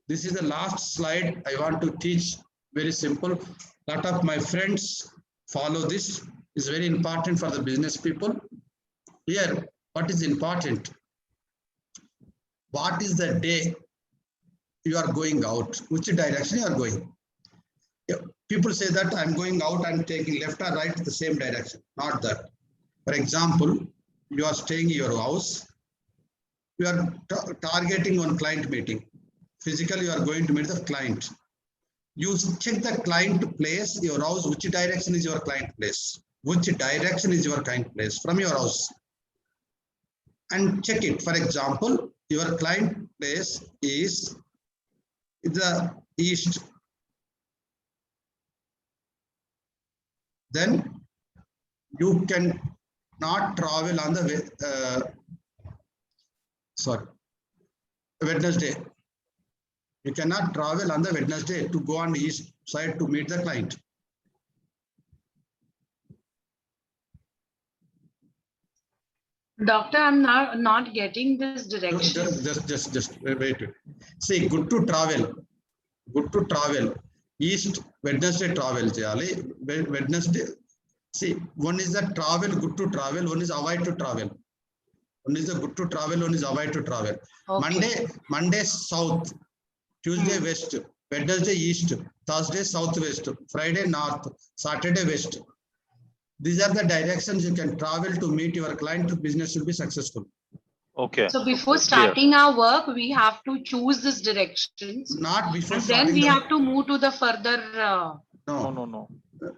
Speaker 1: This is the last slide I want to teach. Very simple. A lot of my friends follow this. It's very important for the business people. Here, what is important? What is the day you are going out? Which direction you are going? people say that I'm going out and taking left or right the same direction. Not that. For example, you are staying in your house. You are targeting one client meeting. Physically, you are going to meet the client. You check the client place, your house, which direction is your client place? Which direction is your client place from your house? And check it. For example, your client place is in the east. Then you can not travel on the Wednesday. You cannot travel on the Wednesday to go on the east side to meet the client.
Speaker 5: Doctor, I'm not getting this direction.
Speaker 1: Just wait. See, good to travel. Good to travel. East Wednesday travel cheyali. Wednesday. See, one is the travel, good to travel. One is avoid to travel. One is the good to travel. One is avoid to travel.
Speaker 5: Okay.
Speaker 1: Monday south. Tuesday west. Wednesday east. Thursday southwest. Friday north. Saturday west. These are the directions you can travel to meet your client. Business will be successful.
Speaker 6: Okay.
Speaker 5: So before starting our work, we have to choose these directions.
Speaker 1: Not before
Speaker 5: And then
Speaker 1: starting
Speaker 5: we
Speaker 1: the-
Speaker 5: have to move to the further.
Speaker 6: No.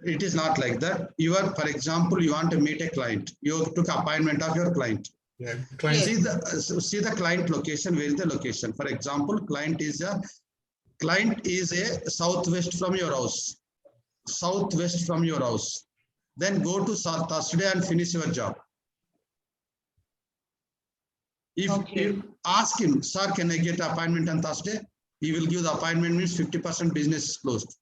Speaker 1: It is not like that. You are, for example, you want to meet a client. You took appointment of your client.
Speaker 4: Yeah, client.
Speaker 1: See the client location. Where is the location? For example, client is a southwest from your house. Southwest from your house. Then go to Thursday and finish your job. If
Speaker 5: Okay.
Speaker 1: you ask him, sir, can I get an appointment on Thursday? He will give the appointment, means 50% business is closed.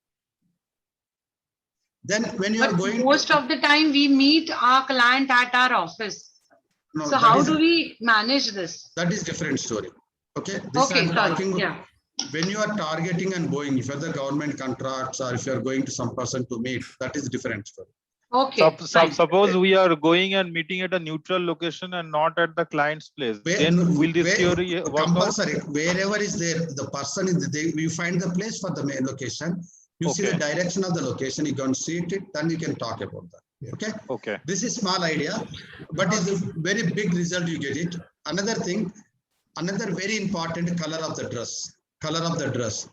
Speaker 1: Then when you are
Speaker 5: But
Speaker 1: going.
Speaker 5: most of the time we meet our client at our office.
Speaker 1: No,
Speaker 5: So
Speaker 1: that
Speaker 5: how
Speaker 1: is-
Speaker 5: do we manage this?
Speaker 1: That is different story. Okay. This
Speaker 5: Okay,
Speaker 1: I'm
Speaker 5: sorry.
Speaker 1: talking.
Speaker 5: Yeah.
Speaker 1: When you are targeting and going, if you're the government contracts or if you're going to some person to meet, that is different story.
Speaker 5: Okay. fine.
Speaker 6: Suppose we are going and meeting at a neutral location and not at the client's place. Then will this theory work out?
Speaker 1: Compulsory, wherever is there, the person is there, you find the place for the main location. You see the
Speaker 6: Okay.
Speaker 1: direction of the location, you can see it, then you can talk about that.
Speaker 4: Yeah.
Speaker 1: Okay.
Speaker 6: Okay.
Speaker 1: This is small idea, but it's a very big result you get it. Another thing, another very important color of the dress. Color of the dress.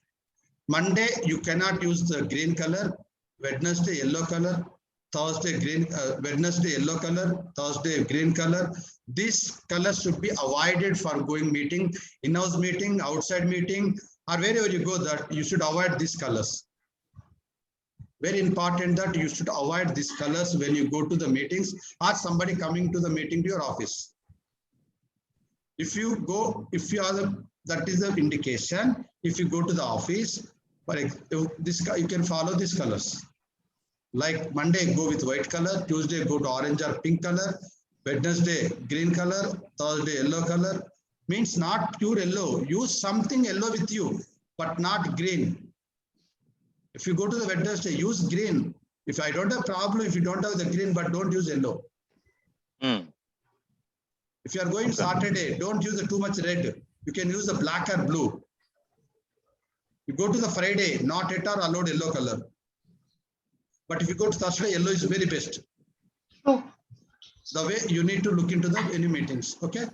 Speaker 1: Monday, you cannot use the green color. Wednesday, yellow color. Thursday, green. Wednesday, yellow color. Thursday, green color. These colors should be avoided for going meeting, in-house meeting, outside meeting, or wherever you go. That you should avoid these colors. Very important that you should avoid these colors when you go to the meetings or somebody coming to the meeting to your office. If you go, if you are the, that is the indication. If you go to the office, this you can follow these colors. Like Monday, go with white color. Tuesday, go to orange or pink color. Wednesday, green color. Thursday, yellow color. Means not pure yellow. Use something yellow with you, but not green. If you go to the Wednesday, use green. If I don't have problem, if you don't have the green, but don't use yellow. If you are going Saturday, don't use the too much red. You can use the black or blue. You go to the Friday, not at all allowed yellow color. But if you go to Thursday, yellow is very best.
Speaker 5: Oh.
Speaker 1: The way you need to look into the any meetings. Okay.